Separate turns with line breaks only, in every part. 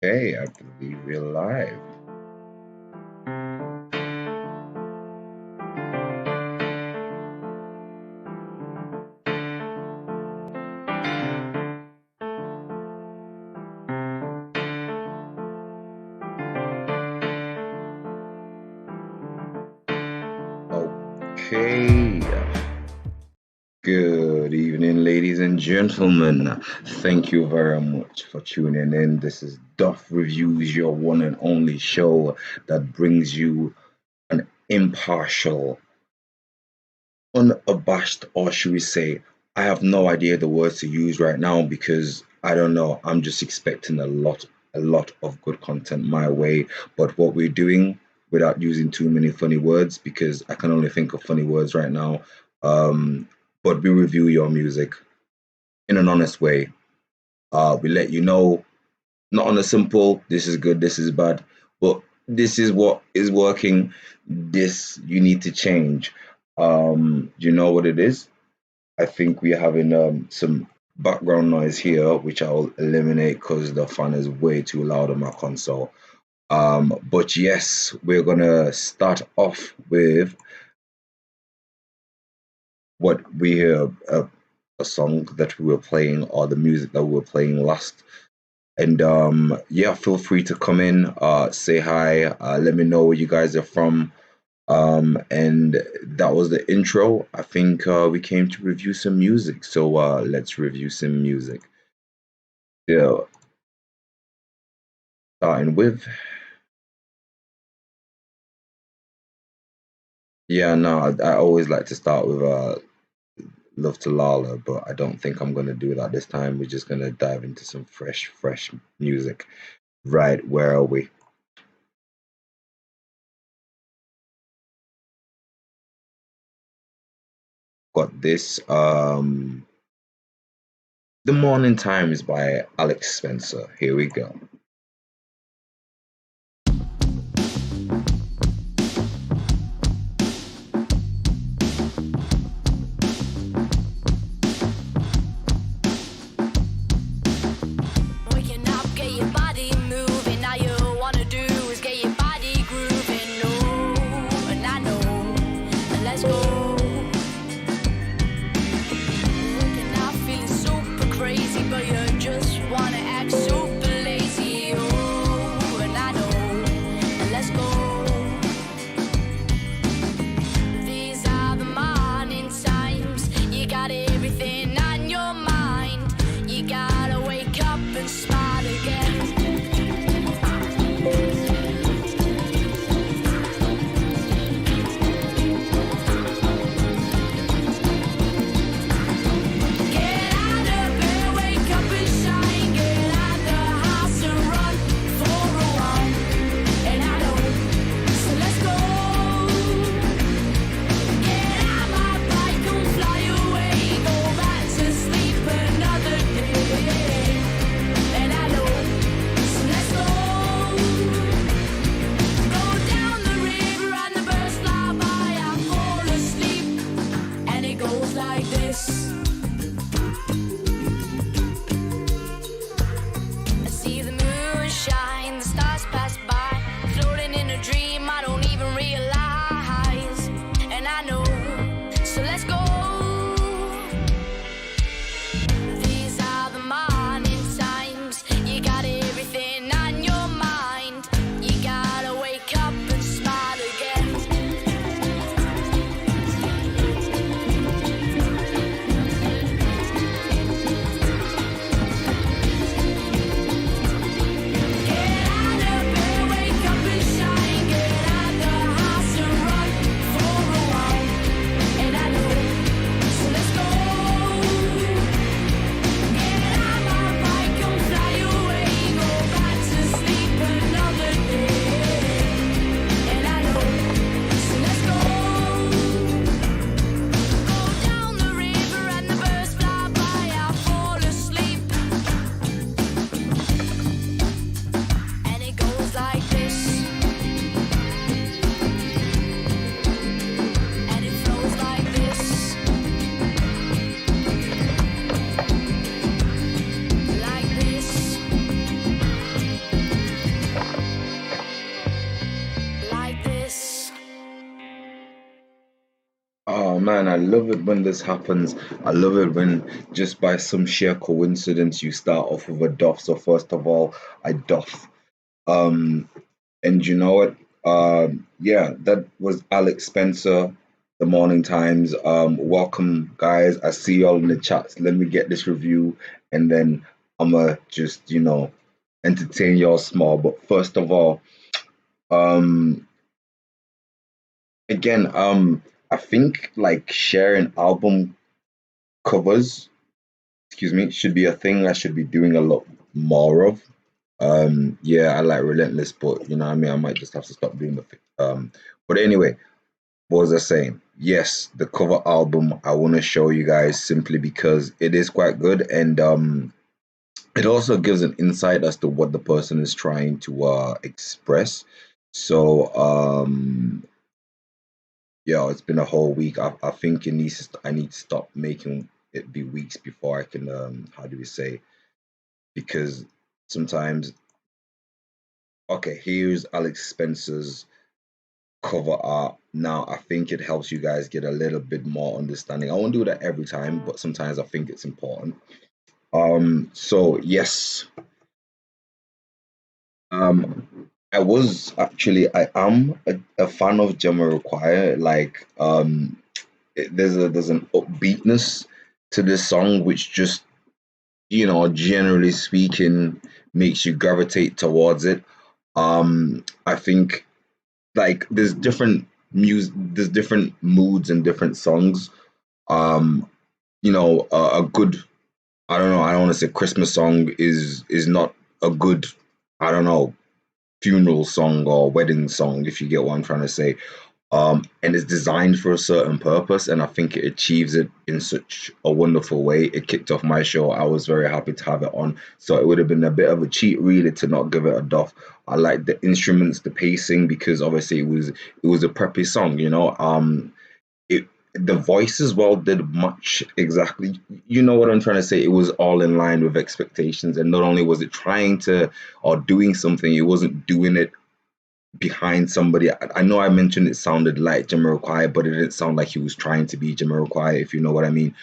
Hey, I believe we're live. Okay. Good evening, ladies and gentlemen. Thank you very much for tuning in. This is Doff Reviews, your one and only show that brings you an impartial, unabashed, or should we say, I have no idea the words to use right now because I don't know. I'm just expecting a lot of good content my way. But what we're doing without using too many funny words, because I can only think of funny words right now. Um, but we review your music in an honest way. We let you know, not on a simple, this is good, this is bad, but this is what is working, this you need to change. You know what it is? I think we're having some background noise here, which I'll eliminate because the fan is way too loud on my console. But yes, we're gonna start off with what we hear a song that we were playing or the music that we were playing last. And yeah, feel free to come in, say hi, let me know where you guys are from. And that was the intro. I think we came to review some music, so let's review some music. Yeah, starting with, yeah, no, I always like to start with Love to Lala, but I don't think I'm gonna do that this time. We're just gonna dive into some fresh music. Right, where are we? Got this. The Morning Times by Alex Spencer. Here we go.
Waking up, get your body moving. All you wanna do is get your body grooving. No, and I know, and let's go. Waking up, feeling super crazy, but you just wanna act super lazy.
man, I love it when this happens. I love it when just by some sheer coincidence you start off with a Doff. So first of all, I Doff. Um, and you know what? Yeah, that was Alex Spencer, the Morning Times. Welcome, guys. I see y'all in the chats. Let me get this review, and then I'ma just entertain y'all small. But first of all, um, again, I think like sharing album covers, excuse me, should be a thing I should be doing a lot more of. Yeah, I like Relentless, but you know what I mean, I might just have to stop doing the thing. But anyway, what was I saying? Yes, the cover album I want to show you guys simply because it is quite good, and it also gives an insight as to what the person is trying to express. So yeah, it's been a whole week. I think I need to stop making it be weeks before I can how do we say, because sometimes, okay, here's Alex Spencer's cover art. Now I think it helps you guys get a little bit more understanding. I won't do that every time, but sometimes I think it's important. So yes, I am a fan of Jamiroquai. Like there's an upbeatness to this song which just, generally speaking, makes you gravitate towards it. I think like there's different moods and different songs. Um, a good, I don't know, I don't want to say Christmas song is not a good, I don't know, funeral song or wedding song, if you get what I'm trying to say. And it's designed for a certain purpose, and I think it achieves it in such a wonderful way. It kicked off my show. I was very happy to have it on, so it would have been a bit of a cheat, really, to not give it a Doff. I like the instruments, the pacing, because obviously it was a preppy song, it the voice as well did much exactly. You know what I'm trying to say? It was all in line with expectations, and not only was it trying to or doing something, it wasn't doing it behind somebody. I know I mentioned it sounded like Jamiroquai, but it didn't sound like he was trying to be Jamiroquai, if you know what I mean.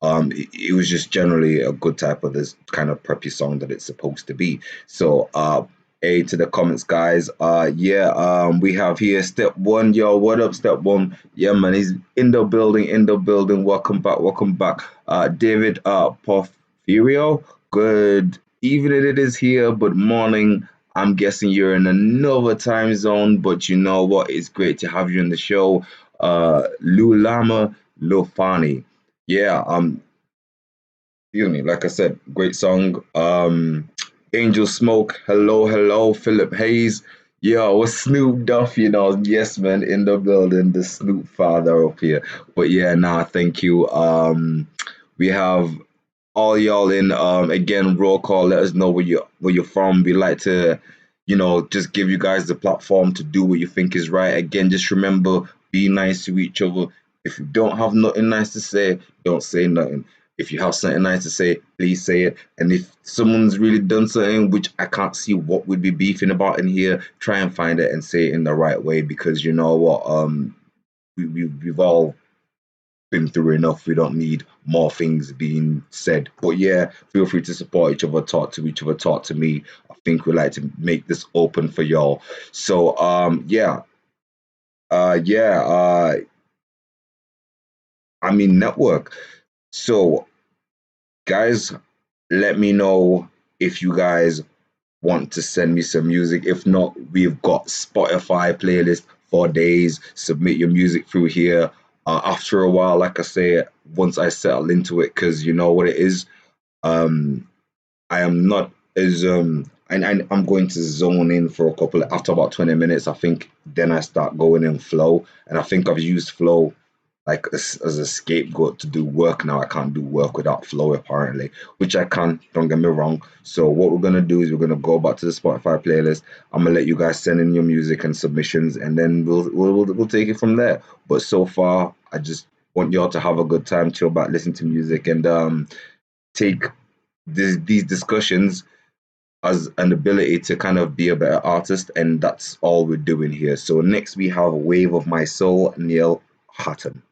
It was just generally a good type of this kind of preppy song that it's supposed to be. So, A to the comments, guys. Yeah, we have here Step One. Yo, what up, Step One? Yeah, man, he's in the building, in the building. Welcome back, welcome back. David Porfirio, good evening it is here, but morning. I'm guessing you're in another time zone, but you know what? It's great to have you in the show. Lulama Lofani. Yeah, excuse me, like I said, great song. Angel Smoke, hello, hello, Philip Hayes. Yo, what's Snoop Duff, yes, man, in the building, the Snoop father up here. But yeah, nah, thank you. We have all y'all in again, roll call, let us know where you're from. We like to, just give you guys the platform to do what you think is right. Again, just remember, be nice to each other. If you don't have nothing nice to say, don't say nothing. If you have something nice to say, please say it. And if someone's really done something which I can't see what we'd be beefing about in here, try and find it and say it in the right way, because you know what, we've all been through enough. We don't need more things being said. But yeah, feel free to support each other, talk to each other, talk to me. I think we like to make this open for y'all. So yeah. Yeah, I mean network. So guys, let me know if you guys want to send me some music. If not, we've got Spotify playlist for days. Submit your music through here. After a while, like I say, once I settle into it, because you know what it is, um, I am not as and I'm going to zone in for a couple. After about 20 minutes, I think then I start going in flow, and I think I've used flow like as a scapegoat to do work. Now I can't do work without flow apparently, which I can. Don't get me wrong. So what we're gonna do is we're gonna go back to the Spotify playlist. I'm gonna let you guys send in your music and submissions, and then we'll take it from there. But so far, I just want y'all to have a good time, chill back, listen to music, and take these discussions as an ability to kind of be a better artist, and that's all we're doing here. So next we have Wave of My Soul, Neil Hatton.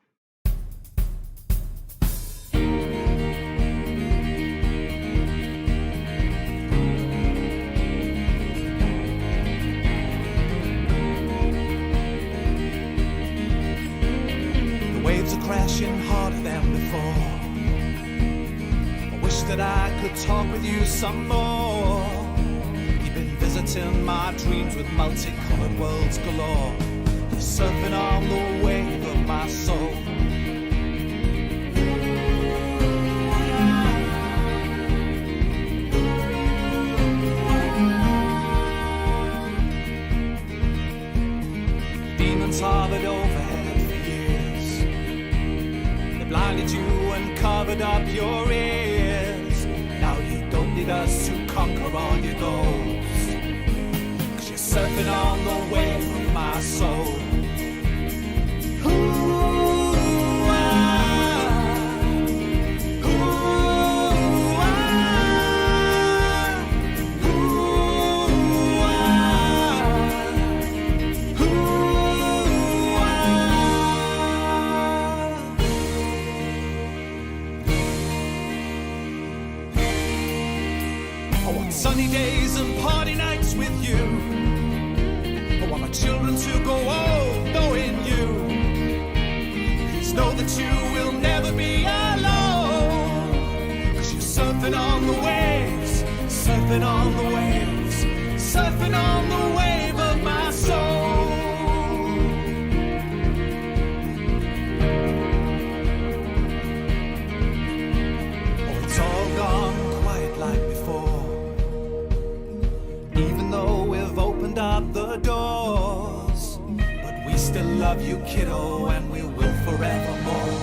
that I could talk with you some more. You've been visiting my dreams with multicolored worlds galore. You're surfing on the wave of my soul. Demons hovered overhead for years. They blinded you and covered up your ears. Now you don't need us to conquer all your goals, 'cause you're surfing on the wave of my soul. Ooh, ah, ooh, ah, ooh, ah, ooh, ah. I want sunny days and party nights with you. I want my children to go old knowing you. Please know that you will never be alone, 'cause you're surfing on the waves, surfing on the waves, surfing on the wave of my soul. Oh, it's all gone quiet like before, even though we've opened up the doors. But we still love you, kiddo, and we will forevermore.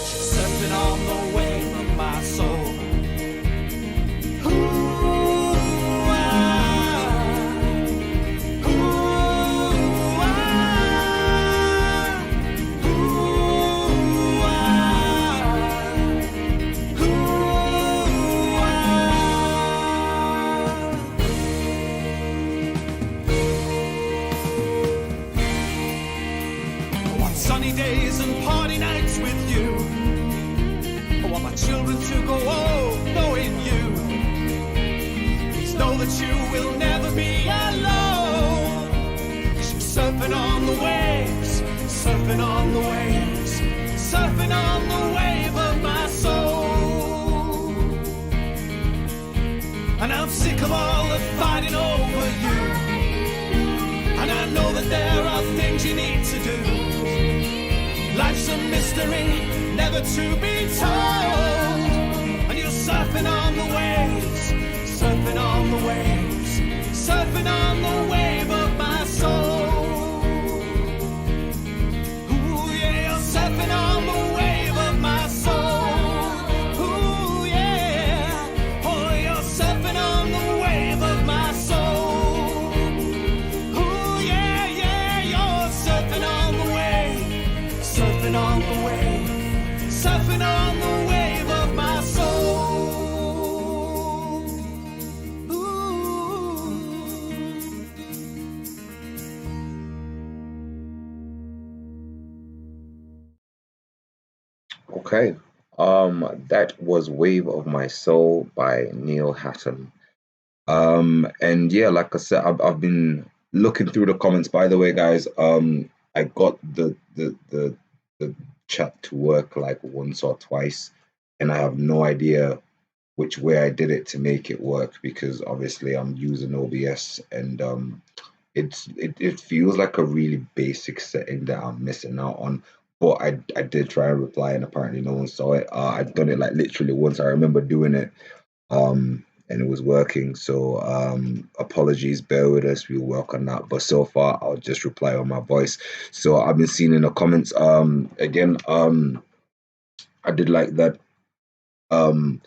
She's surfing on the wave of my soul. Ooh, ah, ooh, ah, ooh, ah, ooh, ah. I want sunny days and party nights with you. I want my children to go old knowing you. Please know that you will never be alone, 'cause you're surfing on the waves, surfing on the waves, surfing on the wave of my soul. And I'm sick of all the fighting over you, and I know that there are things you need to do. Life's a mystery, never to be told. And you're surfing on the waves, surfing on the waves, surfing on the wave of my soul. Ooh, yeah, you're surfing on the wave of my soul. Ooh, yeah, oh, you're surfing on the wave of my soul. Ooh, yeah, yeah, you're surfing on the wave, surfing on the wave, surfing on the wave of my soul. Ooh.
Okay. That was Wave of My Soul by Neil Hatton. And yeah, like I said, I've been looking through the comments. By the way, guys, I got the chat to work like once or twice, and I have no idea which way I did it to make it work, because obviously I'm using OBS, and it feels like a really basic setting that I'm missing out on. But I did try and reply, and apparently no one saw it. I've done it like literally once. I remember doing it, and it was working. So apologies, bear with us. We'll work on that. But so far, I'll just reply on my voice. So I've been seeing in the comments. Again, I did like that. Um,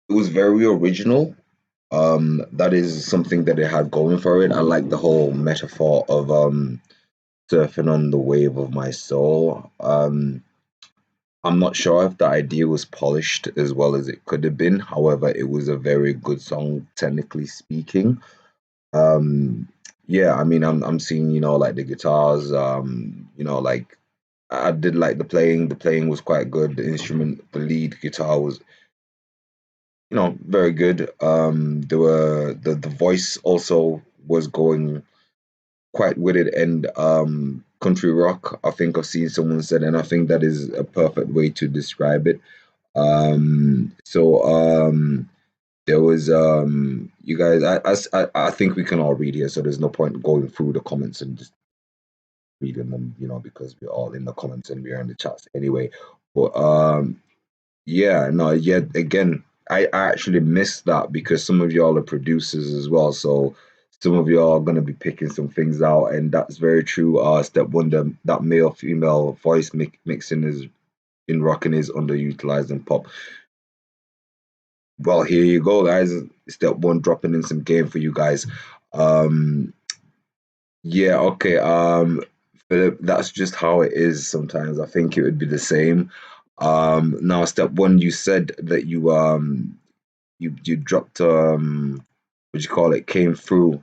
it was very original. That is something that it had going for it. I like the whole metaphor of surfing on the wave of my soul. I'm not sure if the idea was polished as well as it could have been. However, it was a very good song, technically speaking. Um, yeah, I mean, I'm seeing, like the guitars, like I did like the playing. The playing was quite good. The instrument, the lead guitar was, very good. There were the voice also was going quite with it, and country rock, I think I've seen someone said, and I think that is a perfect way to describe it. There was you guys. I think we can all read here, so there's no point going through the comments and just reading them, because we're all in the comments and we're in the chats anyway. But yeah, no, yeah, again, I actually missed that because some of y'all are producers as well, so some of y'all are gonna be picking some things out, and that's very true. Step one, that male female voice mixing is in rocking is underutilized in pop. Well, here you go, guys. Step one, dropping in some game for you guys. Um, yeah, okay. Philip, that's just how it is sometimes. I think it would be the same. Now, step one, you said that you dropped what you call it, came through.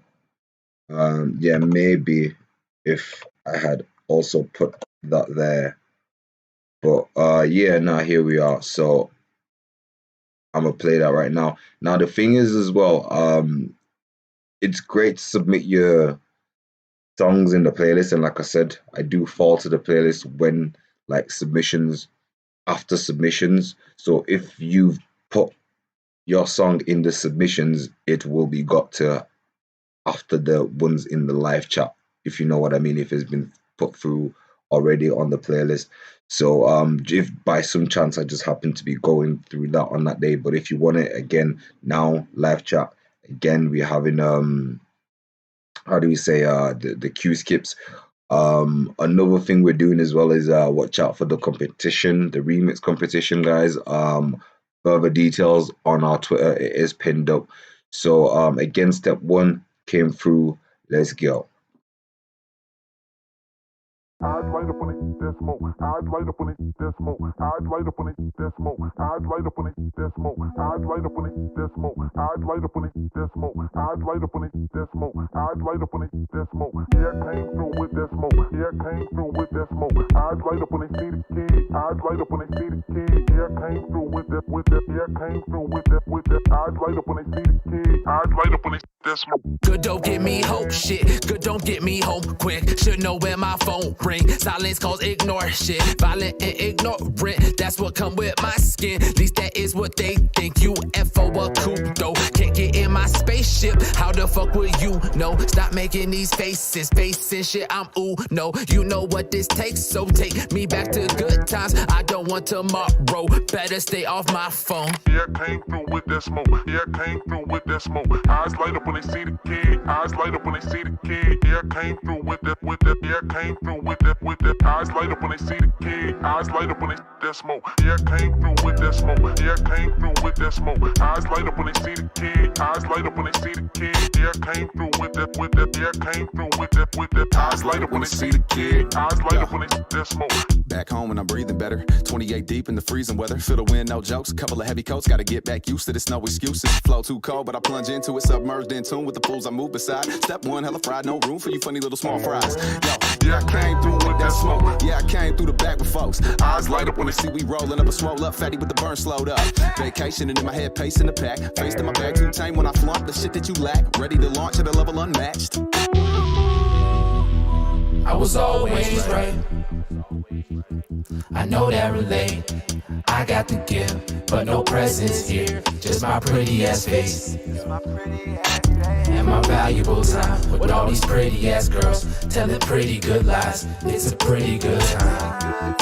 Yeah, maybe if I had also put that there. But yeah, now here we are. So I'm gonna play that right now. Now the thing is as well, it's great to submit your songs in the playlist, and like I said, I do fall to the playlist when like submissions after submissions. So if you've put your song in the submissions, it will be got to after the ones in the live chat, if you know what I mean, if it's been put through already on the playlist. So if by some chance I just happen to be going through that on that day, but if you want it again now, live chat, again, we're having how do we say the Q skips. Another thing we're doing as well is watch out for the competition, the remix competition, guys. Further details on our Twitter, it is pinned up. So again, step one came through. Let's go.
I'd light up on it, there's smoke. I'd light up on it, there's smoke. I'd light up on it, there's smoke. I'd light up on it, there's smoke. I'd light up on it, there's smoke. I'd light up on it, there's smoke. I'd light up on it, there's smoke. I'd light up on it, there's smoke. Yeah, came through with that smoke. Yeah, came through with that smoke. I'd light up on it, see the kid. I'd light up on it, see the kid. Yeah, came through with that, Yeah, came through with that, I'd light up on it, see the kid. I'd light up on it, there's smoke.
Good don't get me hope shit. Good don't get me home quick. Should know where my phone ring. Silence cause ignore shit. Violent and ignorant. That's what come with my skin. At least that is what they think. UFO or Kudo. Can't get in my spaceship. How the fuck would you know? Stop making these faces. Facing shit. I'm ooh no. You know what this takes. So take me back to good times. I don't want tomorrow. Better stay off my phone.
Yeah, came through with that smoke. Yeah, came through with that smoke. Eyes light up when they see the kid. Eyes light up when they see the kid. Yeah, came through with that. Yeah, came through with that. Eyes light up when they see the kid. Eyes light up when they see that smoke. Yeah, came through with that smoke. Yeah, came through with that smoke. Eyes light up when they see the kid. Eyes light up when they see the kid. Yeah, came through with that. Yeah, came through with that. Eyes light up when they see the kid. Eyes light up when they see that smoke.
Back home and I'm breathing better. 28 deep in the freezing weather. Feel the wind, no jokes. Couple of heavy coats. Gotta get back used to this. No excuses. Flow too cold, but I plunge into it. Submerged in tune with the fools I move beside. Step one, hella fried. No room for you funny little small fries. Yo, yeah, I came through with that smoke. Yeah, I came through the back with folks. Eyes light up when they see we rolling up a swole up. Fatty with the burn slowed up. Vacationing in my head, pacing the pack. Faced in my bag too tame when I flaunt the shit that you lack. Ready to launch at a level unmatched.
I was always right. I know that relate. I got the gift, but no presents here. Just my pretty ass face and my valuable time with all these pretty ass girls telling pretty good lies. It's a pretty good time.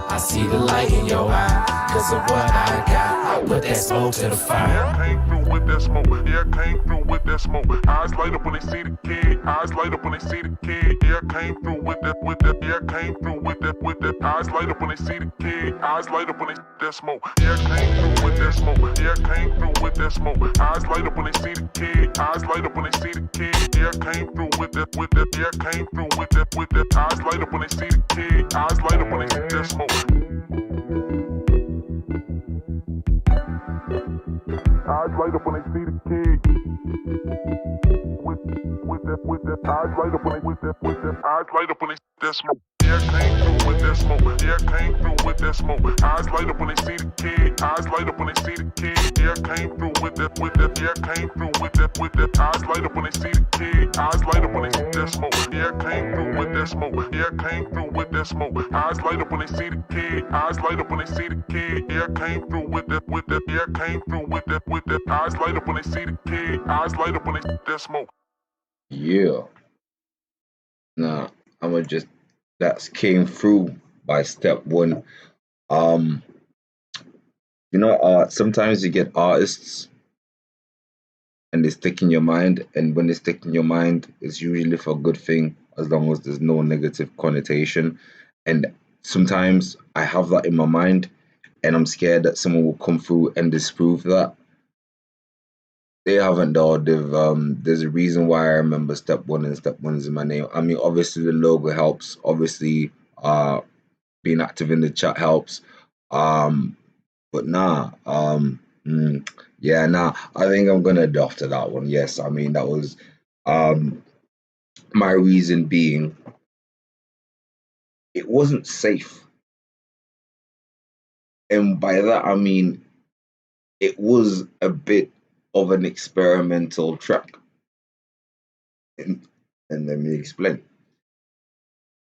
I see the light in your eye, cause of what I got. I put that smoke to the fire.
Yeah, came through with that smoke. Yeah, came through with that smoke. Eyes light up when they see the kid. Eyes light up when they see the kid. Yeah, came through with that. Yeah, came through with that. Eyes light up when they see the kid. Eyes light up when they see that smoke. Yeah, came through with that smoke. Yeah, came through with that smoke. Eyes light up when they see the kid. Eyes light up when they see the kid. Yeah, came through with that. Yeah, came through with that. Eyes light up when they see the kid. Eyes light up when they see that smoke. Eyes light up when they see the kid. With that eyes light up when they with that eyes light up when they see that smoke. Yeah, came through with that smoke. Yeah, came through with that smoke. Eyes light up when they see the kid. Eyes light up when they see the kid. Yeah, came through with that, with that. Yeah, came through with that, with that. Eyes light up when they see the kid. Eyes light up when they see that smoke. Yeah, came through with that smoke. Yeah, came through with that smoke. Eyes light up when they see the kid. Eyes light up when they see the kid. Yeah, came through with that, with that. Yeah, came through with that, with that. Eyes light up when they see the kid. Eyes light up when they see that smoke.
Yeah. Nah, I'ma just that came through by step one. Um, sometimes you get artists and they stick in your mind, and when they stick in your mind, it's usually for a good thing as long as there's no negative connotation. And sometimes I have that in my mind, and I'm scared that someone will come through and disprove that. They haven't though. There's a reason why I remember step one and step one is in my name. I mean, obviously the logo helps. Obviously, being active in the chat helps. Um, but nah, yeah, nah. I think I'm gonna adopt to that one. Yes, I mean that was um my reason being it wasn't safe, and by that I mean it was a bit of an experimental track. And, and let me explain.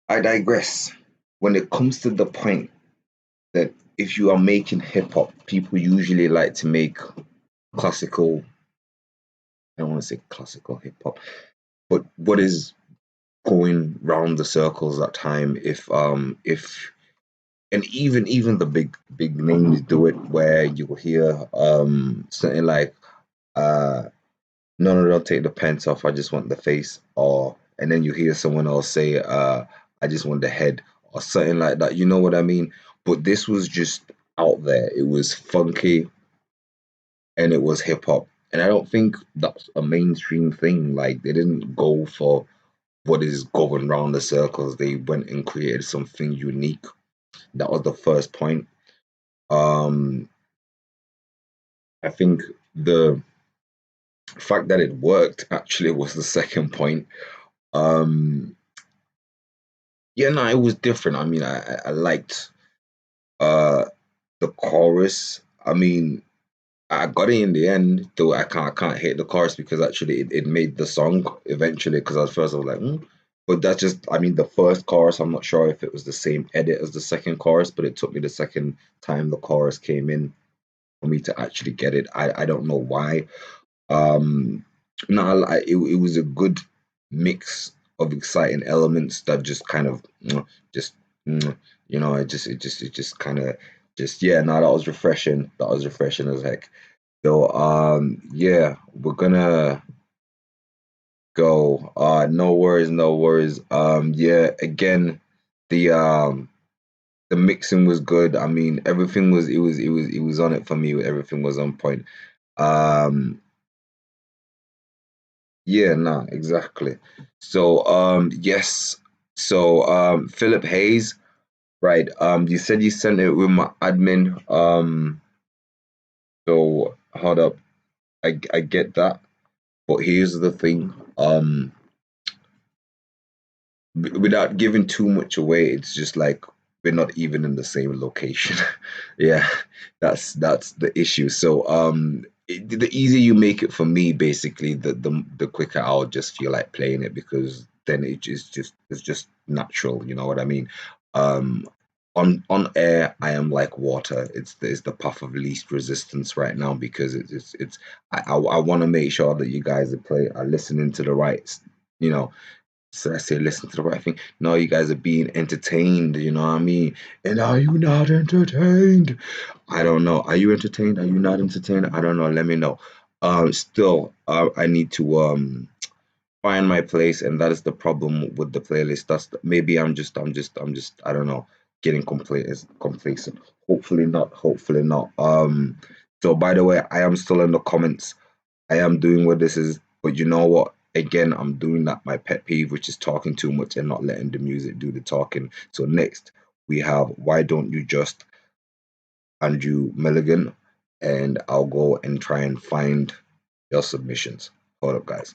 I digress. When it comes to the point that if you are making hip hop, people usually like to make classical. I don't want to say classical hip hop, but what is going round the circles that time? If and even the big names do it, where you'll hear something like uh no, don't take the pants off, I just want the face, or and then you hear someone else say I just want the head, or something like that, you know what I mean? But this was just out there, it was funky, and it was hip hop, and I don't think that's a mainstream thing. Like they didn't go for what is going round the circles, they went and created something unique. That was the first point. um I think the fact that it worked actually was the second point. um Yeah, no, it was different. I mean, I liked uh the chorus. I mean, I got it in the end, though I can't hate the chorus because actually it made the song eventually. Because at first I was like, but that's just I mean the first chorus. I'm not sure if it was the same edit as the second chorus, but it took me the second time the chorus came in for me to actually get it. I don't know why. Um, no, it was a good mix of exciting elements that just kind of just it just kind of just yeah. No, that was refreshing. That was refreshing as heck. So yeah, we're gonna go. No worries, no worries. Yeah, again, the mixing was good. I mean, everything was it was on it for me. Everything was on point. Um, Yeah, nah, exactly. So, yes. So, Philip Hayes, right? You said you sent it with my admin. So hold up. I get that, but here's the thing. Without giving too much away, it's just like we're not even in the same location. Yeah, that's the issue. So, the easier you make it for me, basically, the quicker I'll just feel like playing it because then it's just natural. You know what I mean? Um, on air, I am like water. It's the path of least resistance right now because it's I want to make sure that you guys are listening to the right, you know, so I say listen to the right thing. No, you guys are being entertained, you know what I mean? And are you not entertained? I don't know. Are you entertained? Are you not entertained? I don't know. Let me know. Still, I need to find my place, and that is the problem with the playlist. Maybe I'm just I don't know, getting complacent. Hopefully not. Hopefully not. So by the way, I am still in the comments. I am doing what this is, but you know what? Again, I'm doing that my pet peeve, which is talking too much and not letting the music do the talking. So next we have Why Don't You Just Andrew Milligan, and I'll go and try and find your submissions. Hold up, guys.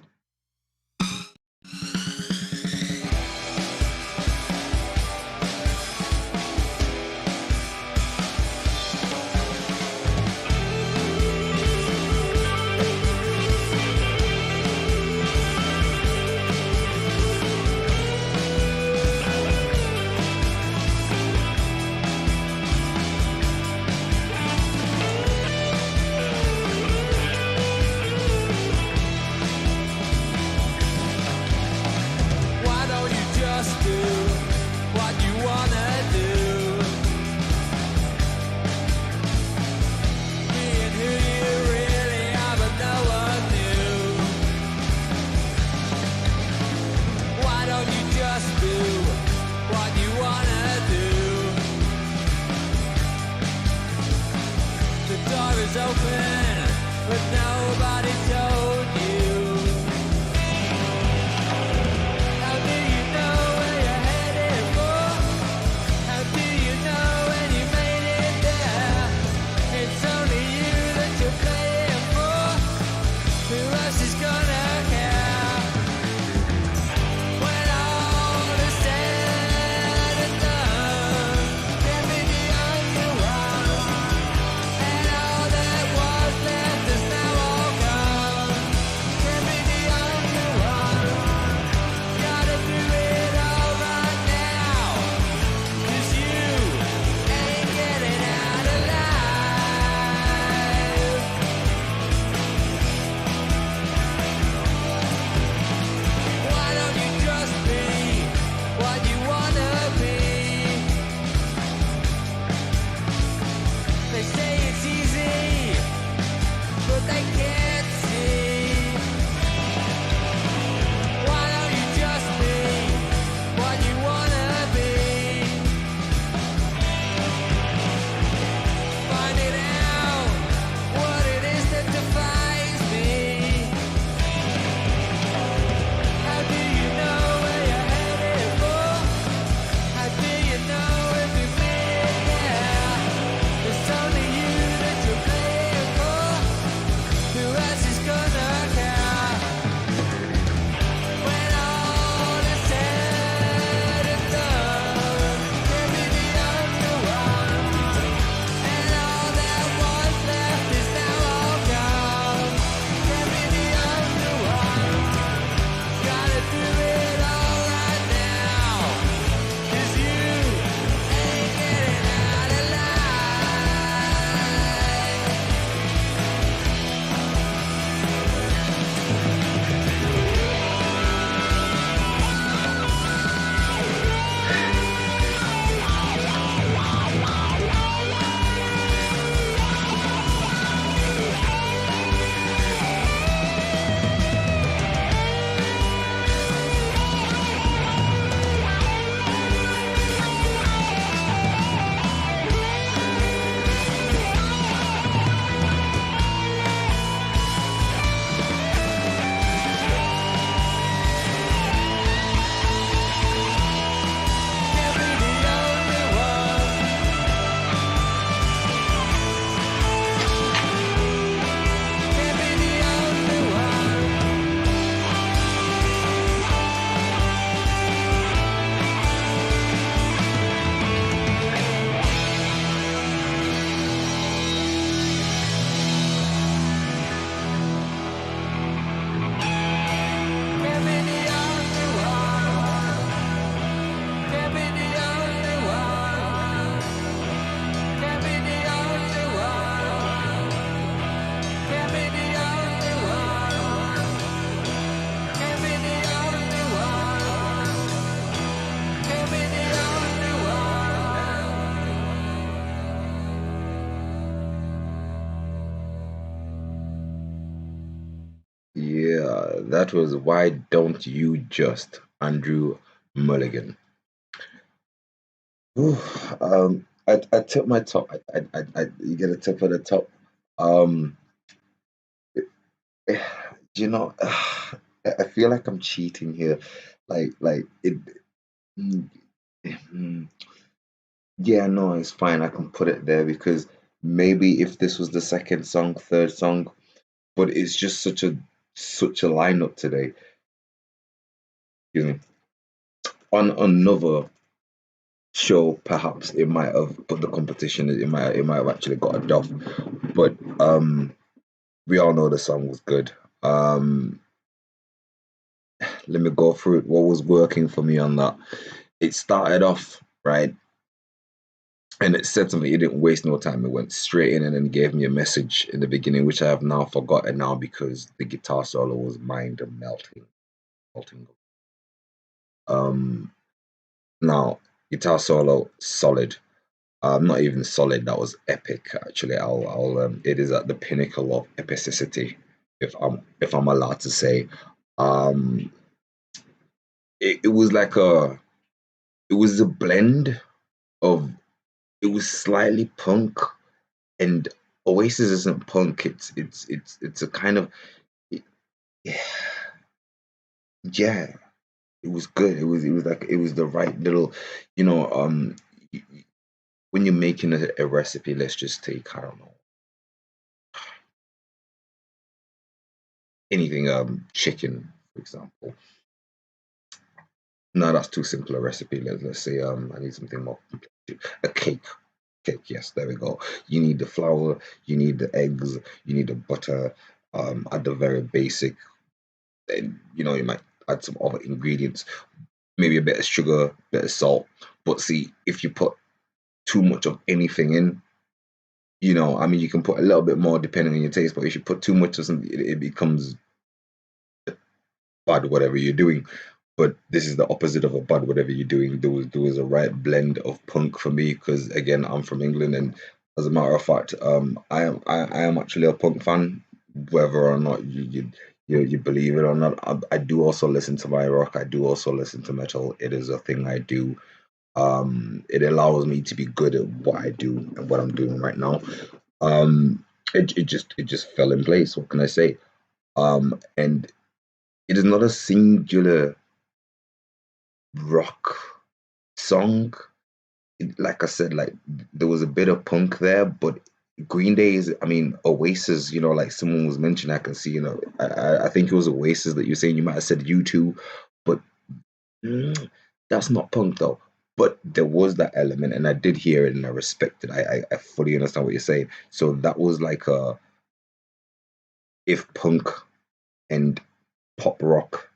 was open, but nobody told you. How do you know where you're headed for? How do you know when you made it there? It's only you that you're playing for. Who else is gonna care? When all is said and done, give me the only one. And all that was left is now all gone. Give me the only one. Gotta do it all right now. 'Cause you ain't getting out alive. Why don't you just be what you wanna be? They say it's easy, but they can't see. Why don't you just be what you wanna be? Finding out what it is that defines me. How do you know where you're headed for? How do you know if you made it there? It's only you that you're playing for. Who else is gonna care? When all is said and done, give me the only one. And all that was left is now all gone. Give me the only one. Gotta do it all right now. 'Cause you ain't getting out alive. Give me the only one. Give me the only one. Give me the only one. Give me the only one. Give me the only one. Give me the only one. Give me the only one. Give me the only
Yeah, that was Why Don't You Just, Andrew Mulligan. Ooh, I took my top. You get a tip at the top. Um, you know, I feel like I'm cheating here. Like it. mm, mm, Yeah, no, it's fine. I can put it there because maybe if this was the second song, third song, but it's just such a lineup today. Excuse me. On another show, perhaps it might have put the competition. It might have actually got a Doff, but we all know the song was good. Um, let me go through it. What was working for me on that? It started off right, and it said something. It didn't waste no time. It went straight in and then gave me a message in the beginning, which I have now forgotten now because the guitar solo was mind melting. Um, now guitar solo solid. Not even solid. That was epic. Actually, I'll it is at the pinnacle of epicity, if I'm allowed to say. Um, it was like it was a blend of it was slightly punk and Oasis isn't punk. It's a kind of it, yeah. It was good. It was like it was the right little, you know. y- y- when you're making a recipe, let's just take, I don't know, anything, chicken, for example. No, that's too simple a recipe. Let's say I need something more complex. A cake. Cake, yes, there we go. You need the flour, you need the eggs, you need the butter, at the very basic. Then you might add some other ingredients, maybe a bit of sugar, bit of salt. But see, if you put too much of anything in, I mean, you can put a little bit more depending on your taste, but if you put too much of something, it becomes bad, whatever you're doing. But this is the opposite of a bad, whatever you're doing. There was a right blend of punk for me because again, I'm from England, and as a matter of fact, I am actually a punk fan, whether or not you believe it or not. I do also listen to my rock. I do also listen to metal. It is a thing I do. It allows me to be good at what I do and what I'm doing right now. Um, it just fell in place. What can I say? And it is not a singular rock song. Like I said, like there was a bit of punk there, but Green Day is, I mean, Oasis. Like someone was mentioning, I can see. I think it was Oasis that you're saying. You might have said U2, but mm, that's not punk though. But there was that element, and I did hear it, and I respect it. I fully understand what you're saying. So that was like a if punk and pop rock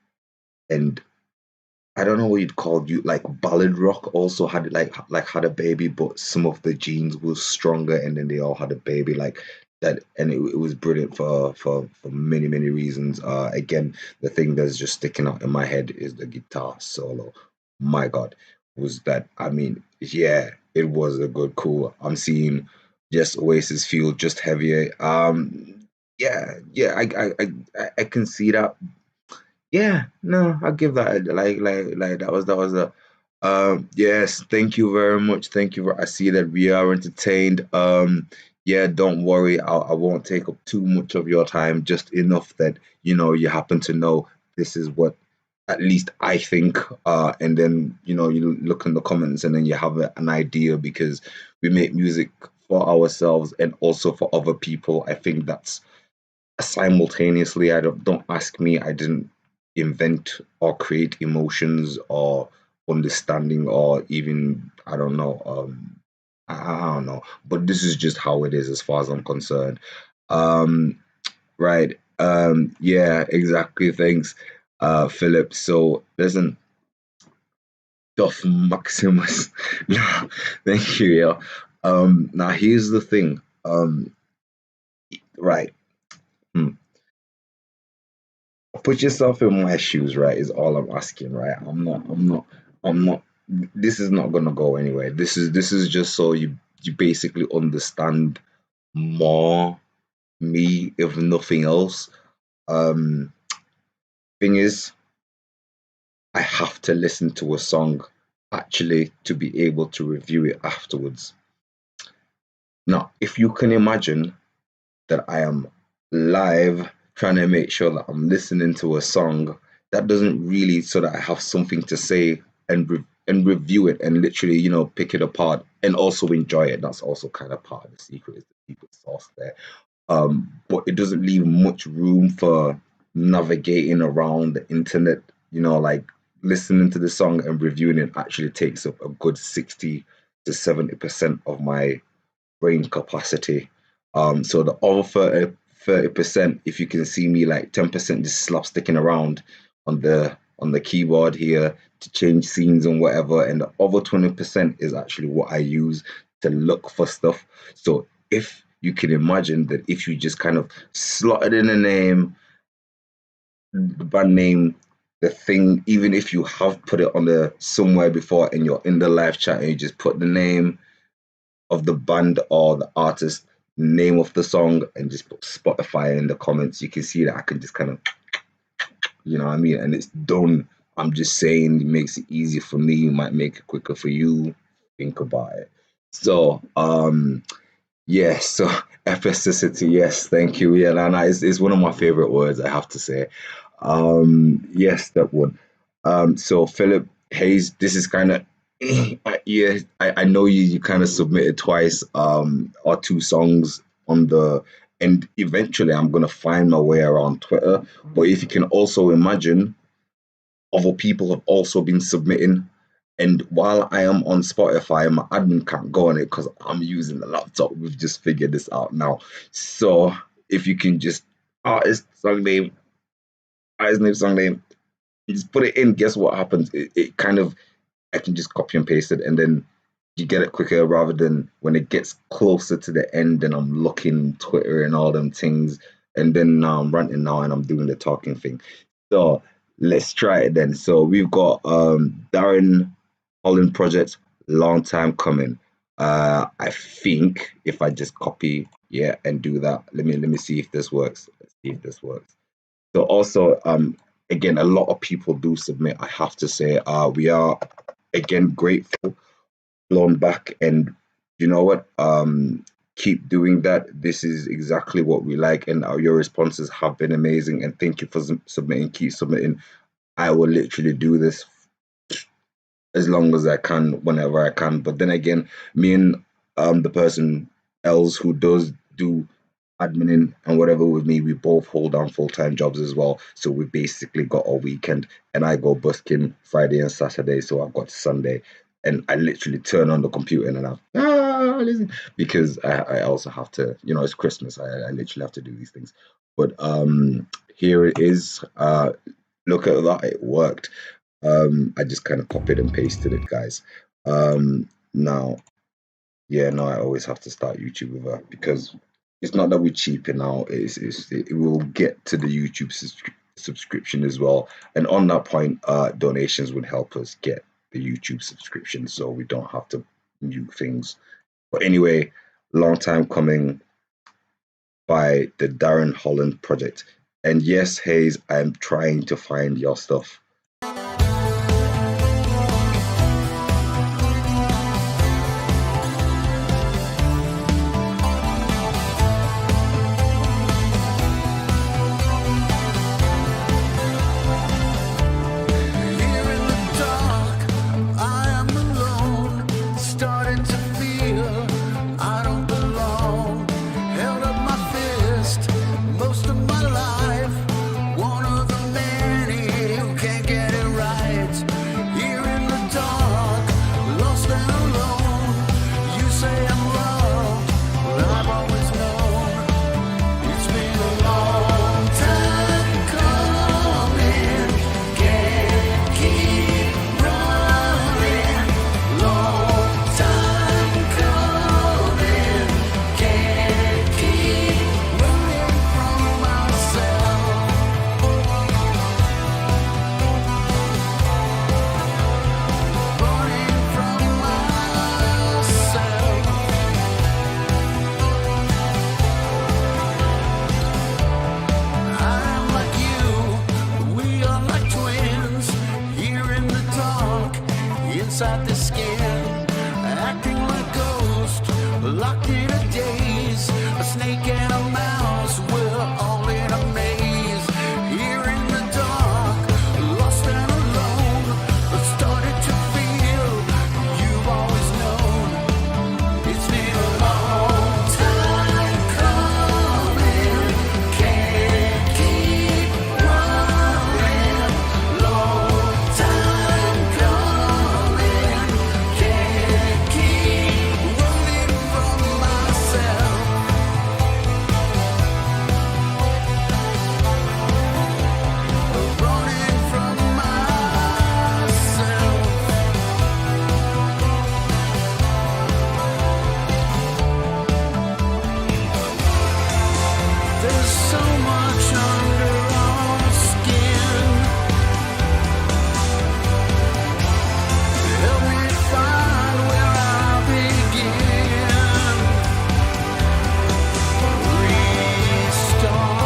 and I don't know what you'd call you like ballad rock also had like had a baby, but some of the genes was stronger, and then they all had a baby like that, and it was brilliant for many many reasons. Again, the thing that's just sticking out in my head is the guitar solo. My God, was that? I mean, yeah, it was a good cool. I'm seeing just Oasis feel just heavier. Yeah, yeah, I can see that. Yeah, no, I'll give that like that was a yes, thank you very much. Thank you. I see that we are entertained. Yeah, don't worry. I won't take up too much of your time, just enough that you happen to know this is what at least I think, and then you look in the comments and then you have an idea because we make music for ourselves and also for other people. I think that's simultaneously. I don't ask me. I didn't invent or create emotions or understanding or even I don't know. I don't know, but this is just how it is as far as I'm concerned. Um, right. Yeah, exactly. Thanks, Philip. So listen, Doff Maximus. No, thank you. Yeah. Now here's the thing. Right. Hmm. Put yourself in my shoes, right? Is all I'm asking, right? I'm not. This is not gonna go anywhere. This is just so you basically understand more me, if nothing else. Um, thing is, I have to listen to a song actually to be able to review it afterwards. Now, if you can imagine that I am live trying to make sure that I'm listening to a song that doesn't really so that I have something to say and review it and literally pick it apart and also enjoy it. That's also kind of part of the secret is the secret sauce there. But it doesn't leave much room for navigating around the internet. Like listening to the song and reviewing it actually takes up a good 60 to 70% of my brain capacity. So the other 30%, if you can see me like 10% just slap sticking around on the keyboard here to change scenes and whatever, and the other 20% is actually what I use to look for stuff. So if you can imagine that if you just kind of slotted in a name, the band name, the thing, even if you have put it on the somewhere before and you're in the live chat and you just put the name of the band or the artist, name of the song, and just put Spotify in the comments, you can see that I can just kind of, what I mean? And it's done. I'm just saying it makes it easier for me, it might make it quicker for you. Think about it. So, Yes, so epicity, yes, thank you. Yeah, and it's one of my favorite words, I have to say. Yes, that one. So Philip Hayes, this is kind of yeah, I know you kind of submitted twice, or two songs on the, and eventually I'm gonna find my way around Twitter. But if you can also imagine, other people have also been submitting. And while I am on Spotify, my admin can't go on it because I'm using the laptop. We've just figured this out now. So if you can just artist song name, artist name, song name, you just put it in. Guess what happens? It kind of, I can just copy and paste it, and then you get it quicker rather than when it gets closer to the end and I'm looking Twitter and all them things, and then now I'm ranting now and I'm doing the talking thing. So let's try it then. So we've got Darren Holland project, long time coming. I think if I just copy, yeah, and do that. Let me see if this works. Let's see if this works. So also, again, a lot of people do submit. I have to say, we are again grateful, blown back, and you know what? Keep doing that. This is exactly what we like, and your responses have been amazing. And thank you for submitting. Keep submitting. I will literally do this as long as I can, whenever I can. But then again, me and the person else who does do admin and whatever with me, we both hold down full-time jobs as well. So we basically got a weekend, and I go busking Friday and Saturday, so I've got Sunday. And I literally turn on the computer and I'm listen, because I also have to, it's Christmas. I literally have to do these things. But here it is. Look at that, it worked. I just kind of copied and pasted it, guys. Now, yeah, no, I always have to start YouTube with her because it's not that we're cheaping out. It will get to the YouTube subscription as well. And on that point, donations would help us get the YouTube subscription, so we don't have to mute things. But anyway, long time coming by the Darren Holland project. And yes, Hayes, I'm trying to find your stuff.
Here in the dark, I am alone, starting to feel I don't belong. Held up my fist most of my life, one of the many who can't get it right. Here in the dark, lost and alone, you say I'm wrong, well I've always known. It's been a long time coming, can't keep running. Long time coming, can't keep running from myself. Running from myself. I'm like you, we are like twins, here in the dark, inside the skin, acting like ghosts, locked in a daze, a snake and a mouse, we're all in a maze. Here in the dark, lost and alone, started to feel you've always known. It's been a long time coming, can't keep running. Long time coming, can't keep running from myself. Running from myself. There's so much under our skin. Help me find where I begin. Restart.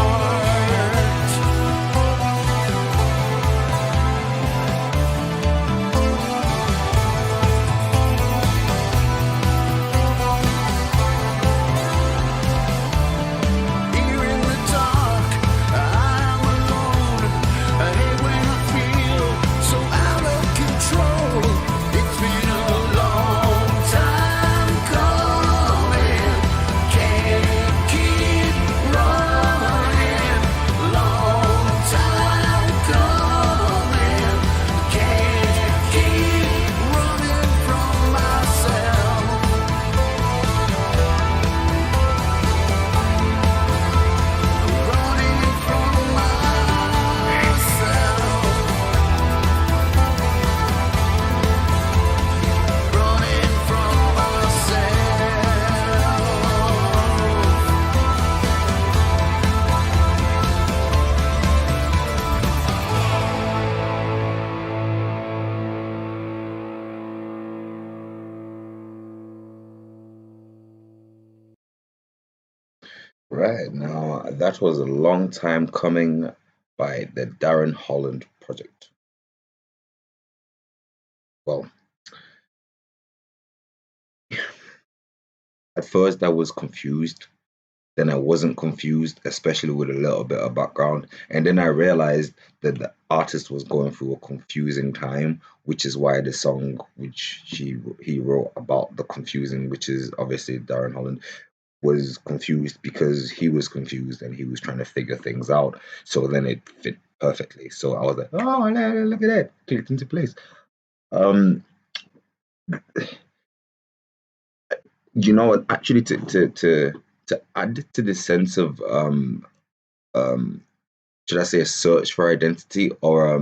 Right now, that was a long time coming by the Darren Holland project. Well, at first I was confused, then I wasn't confused, especially with a little bit of background. And then I realized that the artist was going through a confusing time, which is why the song which he wrote about the confusing, which is obviously Darren Holland, was confused because he was confused and he was trying to figure things out. So then it fit perfectly. So I was like, oh, look at that, clicked into place. Um, you know what? Actually, to add to the sense of um, should I say a search for identity or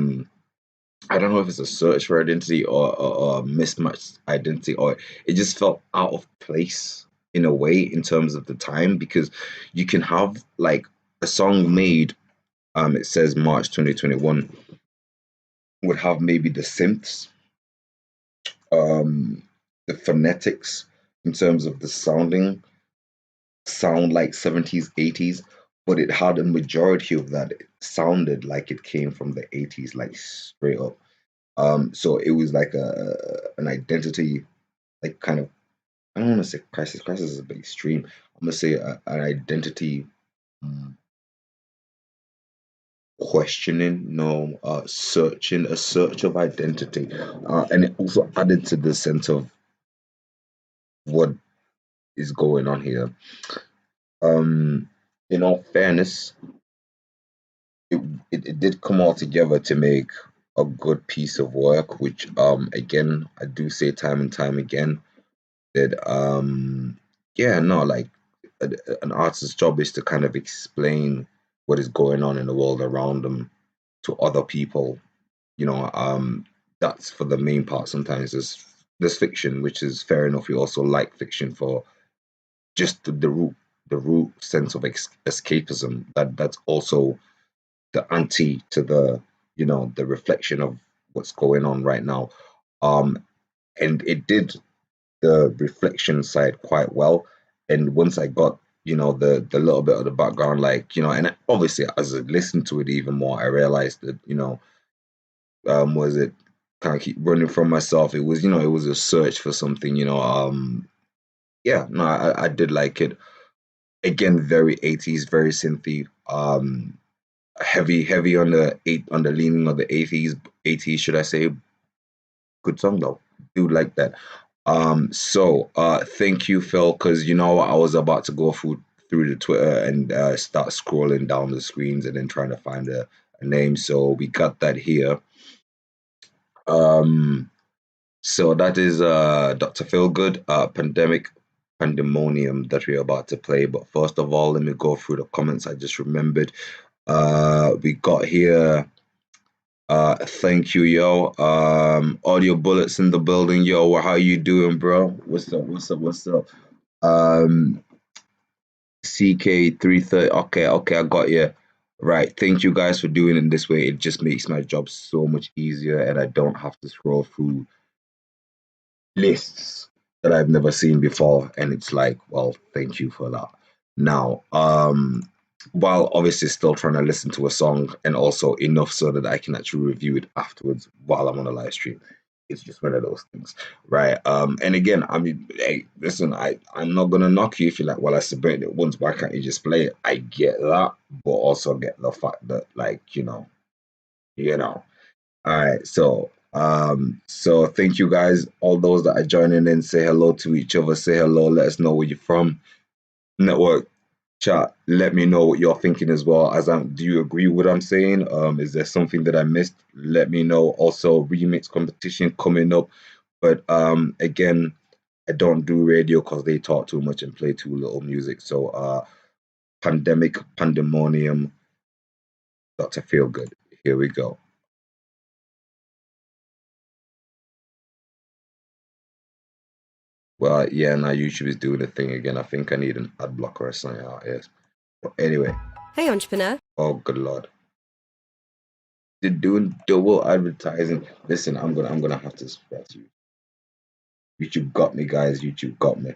I don't know if it's a search for identity or a mismatched identity or it just felt out of place in a way in terms of the time because you can have like a song made it says March 2021 would have maybe the synths um the phonetics in terms of the sound like 70s 80s but it had a majority of that it sounded like it came from the 80s like straight up. So it was like an identity, like kind of I don't want to say crisis. Crisis is a bit extreme. I'm gonna say an identity mm, questioning, no, searching, a search of identity, and it also added to the sense of what is going on here. Um, in all fairness, it, it did come all together to make a good piece of work, which again I do say time and time again that yeah no like an artist's job is to kind of explain what is going on in the world around them to other people, you know. That's for the main part. Sometimes there's fiction, which is fair enough. We also like fiction for just the root sense of escapism. That's also the anti to the, you know, the reflection of what's going on right now. um and it did the reflection side quite well. And once I got, you know, the little bit of the background, like, you know, and obviously as I listened to it even more, I realized that, you know, was it kind of keep running from myself. It was, you know, it was a search for something, you know. Yeah, no, I did like it. Again, very 80s, very synthy. Heavy on the leaning of the 80s, should I say. Good song though. Do like that. Thank you, Phil, because you know I was about to go through the Twitter and start scrolling down the screens and then trying to find a name. So we got that here. Um, so that is Dr. Feelgood, Pandemonium that we're about to play. But first of all, let me go through the comments I just remembered. We got here. Thank you, yo. Audio Bullets in the building, yo. How you doing, bro? What's up? What's up? What's up? Um, CK330. Okay, okay, I got you. Right. Thank you guys for doing it this way. It just makes my job so much easier, and I don't have to scroll through lists that I've never seen before. And it's like, well, thank you for that. Now, while obviously still trying to listen to a song and also enough so that I can actually review it afterwards while I'm on a live stream. It's just one of those things, right? And again, I mean, hey, listen, I'm not gonna knock you if you're like, well, I submitted it once, why can't you just play it? I get that, but also get the fact that, like, you know. All right, so thank you guys, all those that are joining in. Say hello to each other. Say hello. Let us know where you're from. Network chat. Let me know what you're thinking as well. Do you agree with what I'm saying? Is there something that I missed? Let me know. Also, remix competition coming up. But again, I don't do radio because they talk too much and play too little music. So Pandemonium, Dr. Feelgood. Here we go. Well, yeah, now YouTube is doing the thing again. I think I need an ad blocker or something out here. But anyway,
Hey, entrepreneur.
oh good lord, they're doing double advertising. Listen, I'm gonna have to scratch you. YouTube got me, guys. YouTube got me.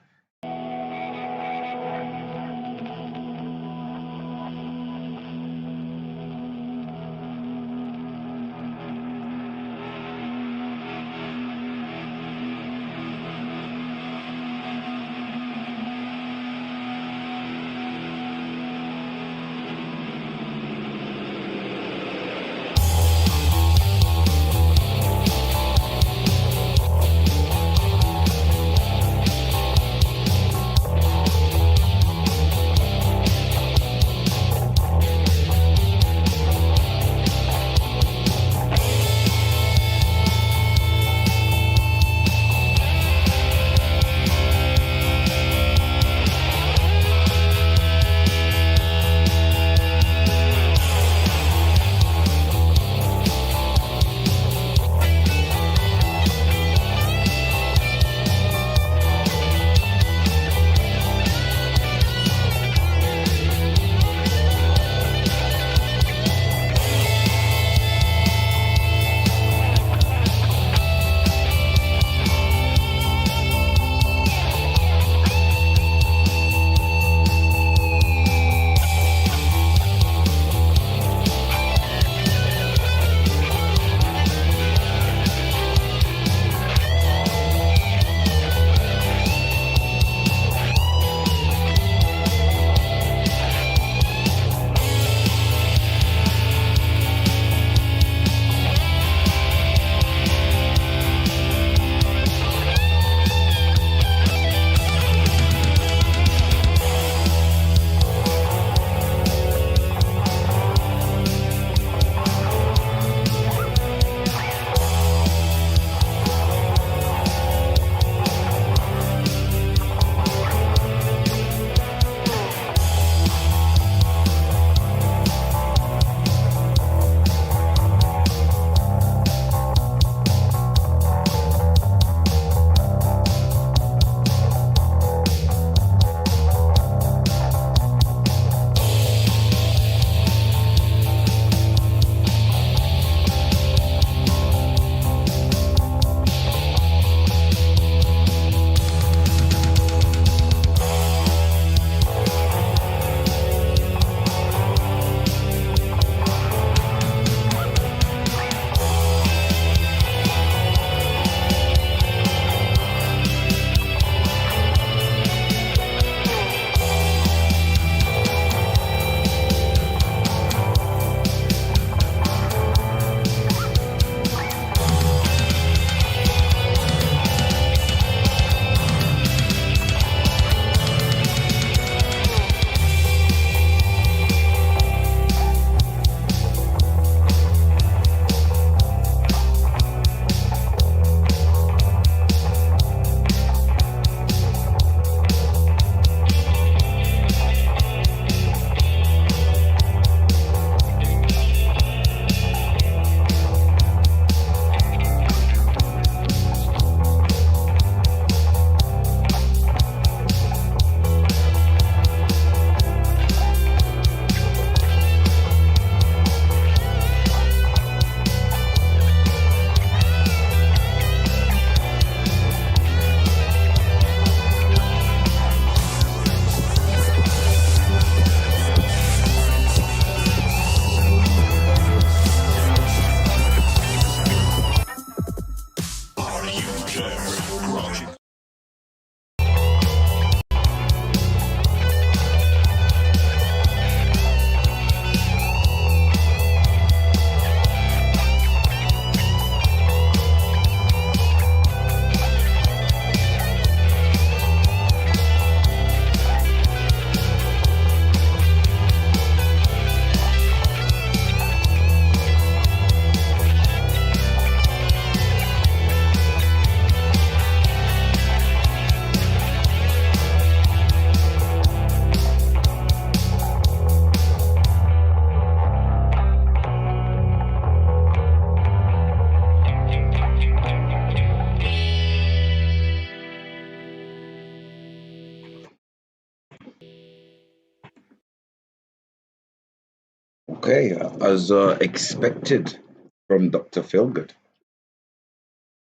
Okay, as expected from Dr. Feelgood,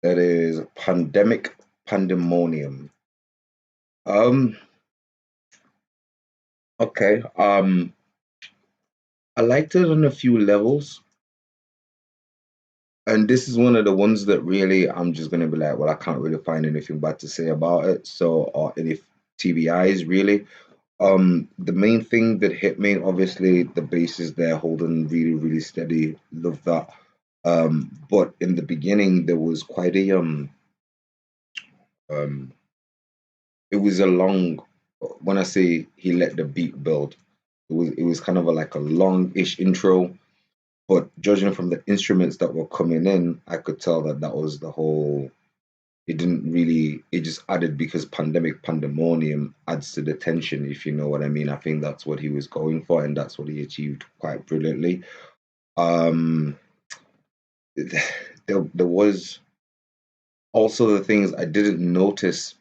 that is Pandemic Pandemonium. Um, okay, I liked it on a few levels, and this is one of the ones that really I'm just gonna be like, well, I can't really find anything bad to say about it. So, or any TBIs really. The main thing that hit me, obviously, the bass is there holding really, really steady. Love that. But in the beginning, there was quite a um, it was a long. When I say he let the beat build, it was kind of like a long-ish intro. But judging from the instruments that were coming in, I could tell that that was the whole. It didn't really. It just added because pandemic pandemonium adds to the tension, if you know what I mean. I think that's what he was going for, and that's what he achieved quite brilliantly. Um, there was also the things I didn't notice.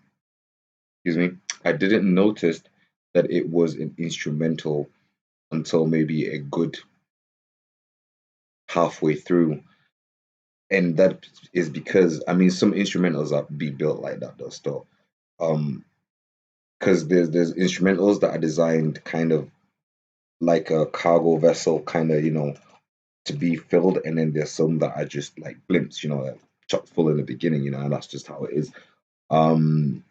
Excuse me. I didn't notice that it was an instrumental until maybe a good halfway through, and that is because I mean some instrumentals are be built like that though still. Um, because there's instrumentals that are designed kind of like a cargo vessel, kind of to be filled, and then there's some that are just like blimps, like chock full in the beginning, and that's just how it is. Um,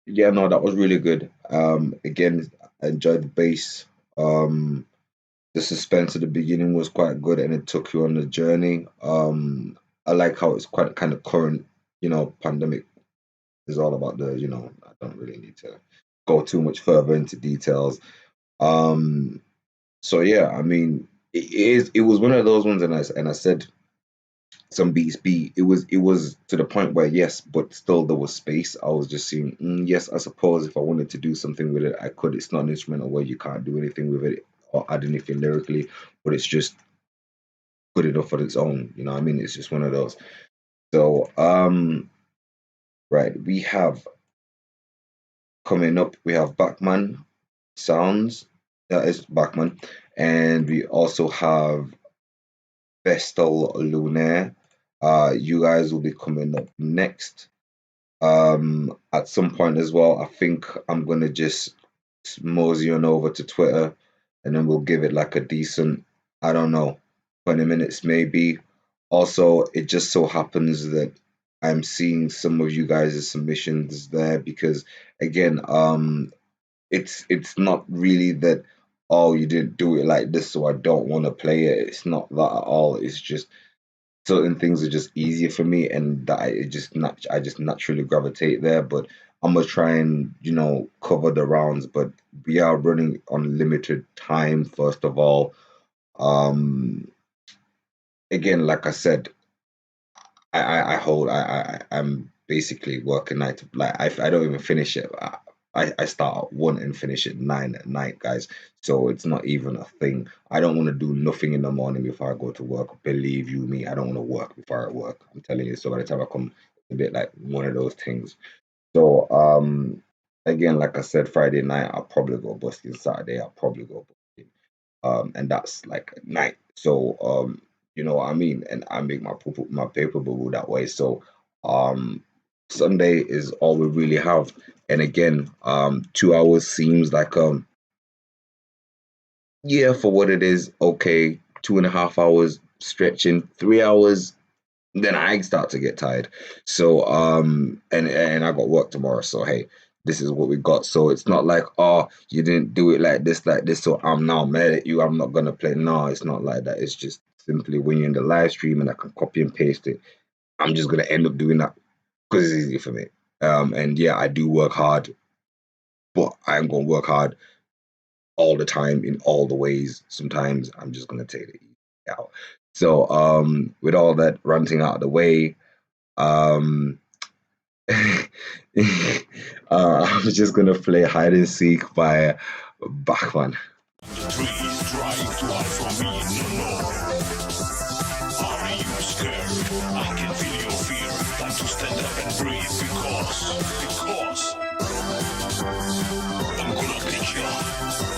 yeah, no, that was really good. Again, I enjoyed the bass. Um, the suspense at the beginning was quite good, and it took you on the journey. I like how it's quite kind of current. Pandemic is all about the. I don't really need to go too much further into details. Um, so yeah, I mean, it was one of those ones, and I said some beats be it was to the point where yes, but still there was space. I was just saying, yes, I suppose if I wanted to do something with it, I could. It's not an instrumental where you can't do anything with it or add anything lyrically, but it's just good enough on its own. You know what I mean? It's just one of those. So, right, we have coming up, we have Bachman Sounds, that is Bachman, and we also have Vestal Lunaire. You guys will be coming up next. At some point as well, I think I'm gonna just mosey on over to Twitter, and then we'll give it like a decent, I don't know, 20 minutes maybe. Also, it just so happens that I'm seeing some of you guys' submissions there because again, it's not really that, oh, you didn't do it like this, so I don't want to play it. It's not that at all. It's just certain things are just easier for me, and that I just naturally gravitate there. But I'm gonna try and cover the rounds, but we are running on limited time. First of all, um, again, like I said, I hold I'm basically working night like I don't even finish it. I start at 1 and finish at 9 at night, guys. So it's not even a thing. I don't want to do nothing in the morning before I go to work. Believe you me, I don't want to work before I work. I'm telling you. So by the time I come, it's a bit like one of those things. So again, like I said, Friday night I'll probably go busking. Saturday I'll probably go busking. And that's like at night. So you know what I mean? And I make my paper boo that way. So um Sunday is all we really have. And again, 2 hours seems like yeah, for what it is, okay, 2.5 hours stretching, 3 hours, then I start to get tired. So and I got work tomorrow, so hey, this is what we got. So it's not like, oh, you didn't do it like this, so I'm now mad at you, I'm not gonna play. No, it's not like that. It's just simply when you're in the live stream and I can copy and paste it, I'm just gonna end up doing that because it's easy for me. And yeah, I do work hard, but I'm gonna work hard all the time in all the ways. Sometimes I'm just gonna take it easy out. So with all that ranting out of the way, um I'm just gonna play hide and seek by Bachman.
Trees trying to hide from me, no. Are you scared? I can feel your fear. Time to stand up and breathe because I'm gonna get ya.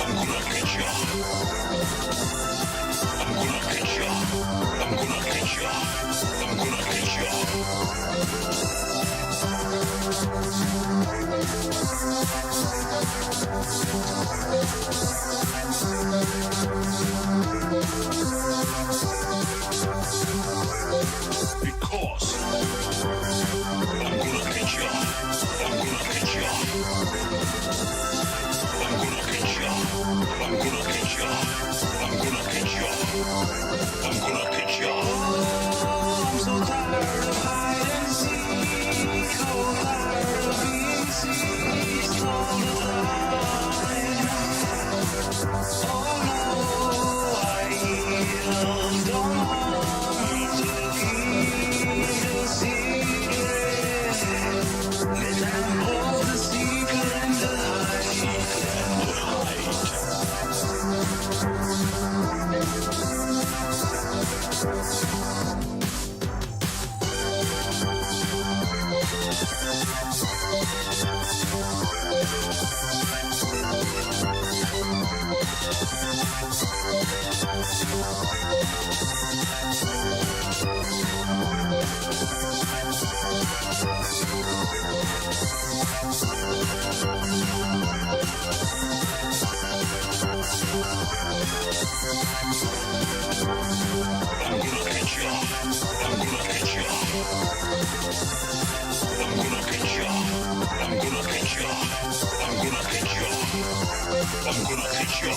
I'm gonna get ya. Because I'm gonna catch ya. I'm gonna catch ya. I'm gonna catch ya. I'm gonna catch ya. I'm gonna catch ya. I'm gonna catch ya.
I'm so tired of hide and seek, so tired of being seized all the time. Oh no, I don't want to keep the secret. Let them hold the secret and the hide.
I'm gonna catch ya. I'm gonna catch ya. I'm gonna catch ya. I'm gonna catch ya. I'm gonna catch ya. I'm gonna catch ya. I'm gonna catch ya.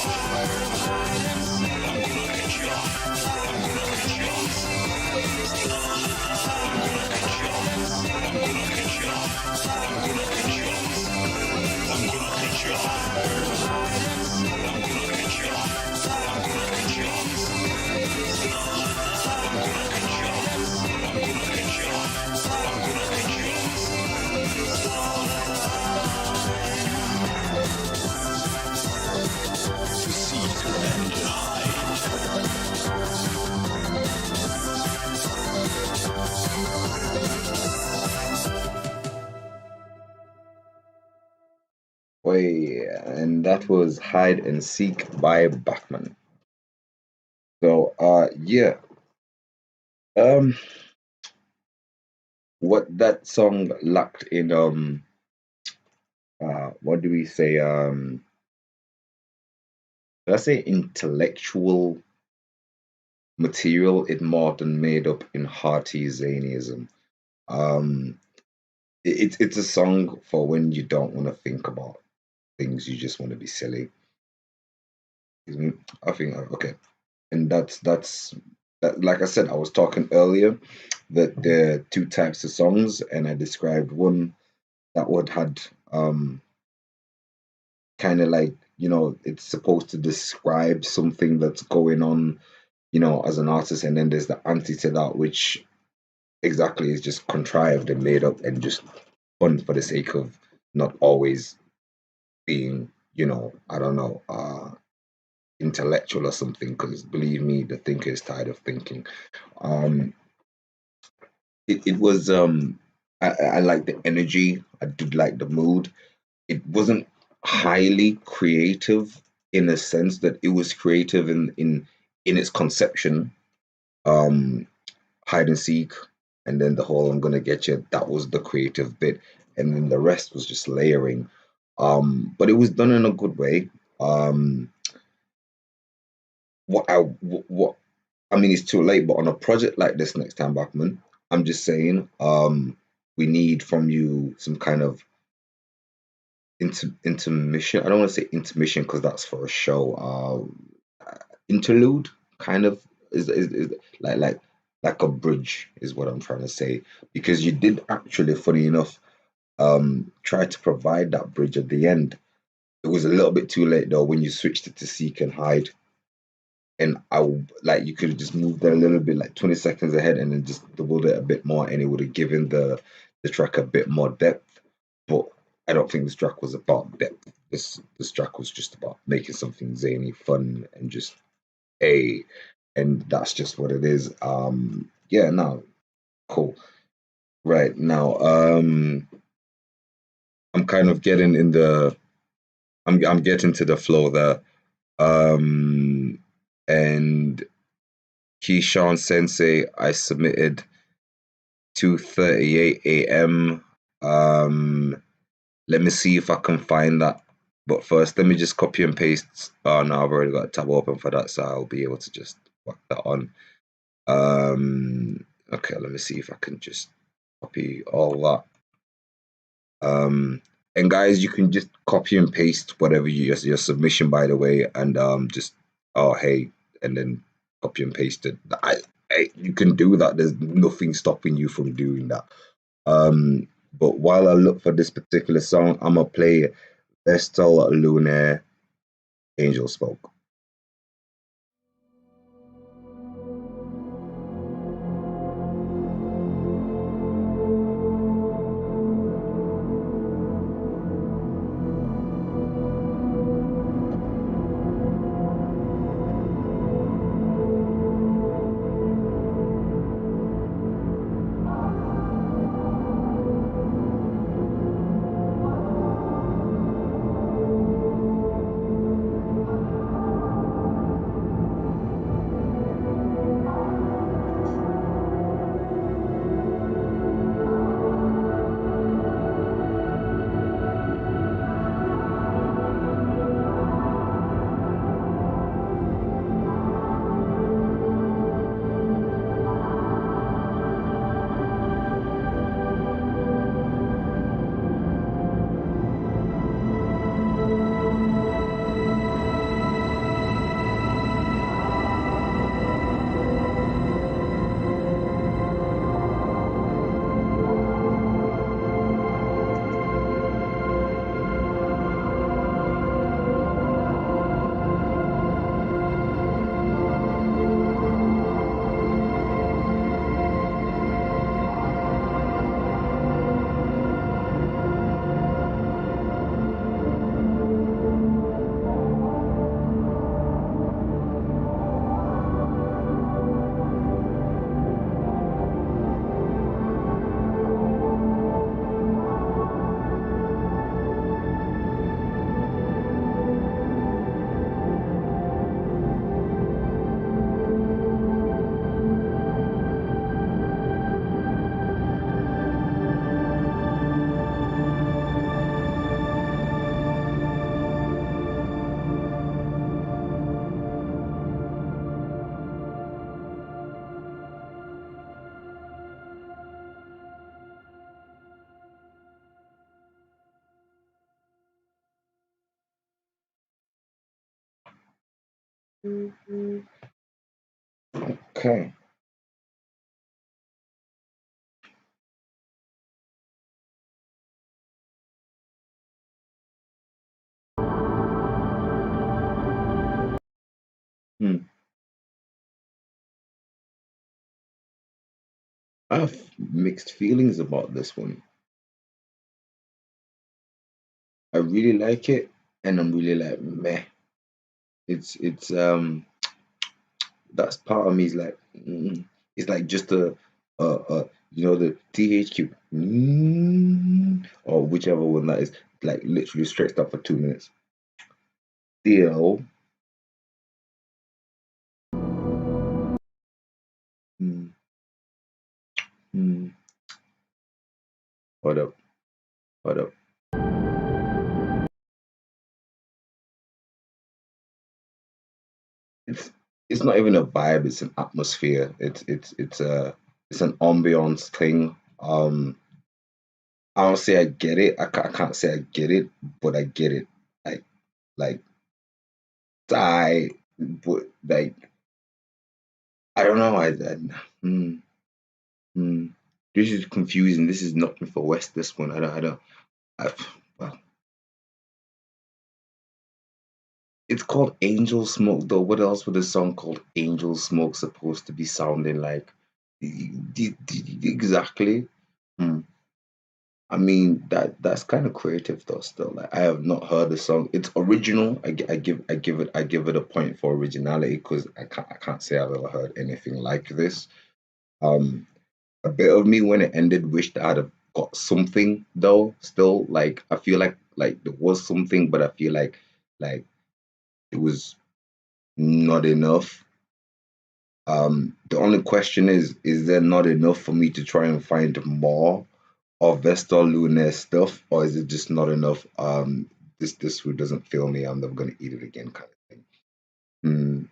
I'm gonna catch ya. I'm gonna catch ya. I'm gonna catch ya. I'm gonna catch ya. I'm gonna catch ya. I'm gonna catch ya. I'm gonna catch ya. I'm gonna catch ya. I'm gonna catch ya. I'm gonna catch ya. To seek and hide.
Wait, and that was Hide and Seek by Batman. So, yeah, um, what that song lacked in, what do we say, let's say intellectual material, it more than made up in hearty Zanyism. Um, it's a song for when you don't want to think about things, you just want to be silly. I think okay, and that's that. Like I said, I was talking earlier that there are two types of songs, and I described one that would had kind of like it's supposed to describe something that's going on, as an artist, and then there's the anti to that, which exactly is just contrived and made up and just fun for the sake of not always being, I don't know, intellectual or something. Because believe me, the thinker is tired of thinking. Um, it was I like the energy. I did like the mood. It wasn't highly creative in a sense that it was creative in its conception. Um, hide and seek, and then the whole "I'm gonna get you." That was the creative bit, and then the rest was just layering. But it was done in a good way. Um, what I mean, it's too late, but on a project like this next time, Bachman, I'm just saying, we need from you some kind of intermission. I don't want to say intermission because that's for a show. Interlude, kind of, is like a bridge is what I'm trying to say, because you did actually, funny enough, try to provide that bridge at the end. It was a little bit too late though when you switched it to seek and hide, and like you could have just moved it a little bit, like 20 seconds ahead, and then just doubled it a bit more, and it would have given the track a bit more depth. But I don't think this track was about depth. This track was just about making something zany, fun, and just a, and that's just what it is. Yeah, no, cool. Right now, I'm kind of getting in the, I'm getting to the flow there. And Keyshawn Sensei, I submitted 2:38 a.m. Let me see if I can find that. But first, let me just copy and paste. Oh no, I've already got a tab open for that, so I'll be able to just whack that on. Okay, let me see if I can just copy all that. And guys, you can just copy and paste whatever your submission, by the way, and just oh hey, and then copy and paste it. You can do that. There's nothing stopping you from doing that. But while I look for this particular song, I'm gonna play Vestal Lunaire Angel Smoke. Okay. Hmm. I have mixed feelings about this one. I really like it, and I'm really like meh. It's that's part of me is like it's like just the THQ or whichever one that is, like literally stretched out for 2 minutes. Still, mm, mm, hold up, hold up. It's it's not even a vibe. It's an atmosphere. It's an ambiance thing. I don't say I get it. I can't say I get it, but I get it. Like like I but like I don't know. Mm, mm. This is confusing. This is nothing for West. This one. I don't. I, well, it's called Angel Smoke though. What else would a song called Angel Smoke supposed to be sounding like? Exactly. Hmm. I mean that's kind of creative though. Still, like I have not heard the song. It's original. I give it a point for originality because I can't say I've ever heard anything like this. Um, a bit of me when it ended wished I'd have got something though. Still, like I feel like there was something, but I feel like it was not enough. The only question is there not enough for me to try and find more, or Vestor Lunaire stuff, or is it just not enough? This food doesn't fill me. I'm never gonna eat it again, kind of thing. Hmm.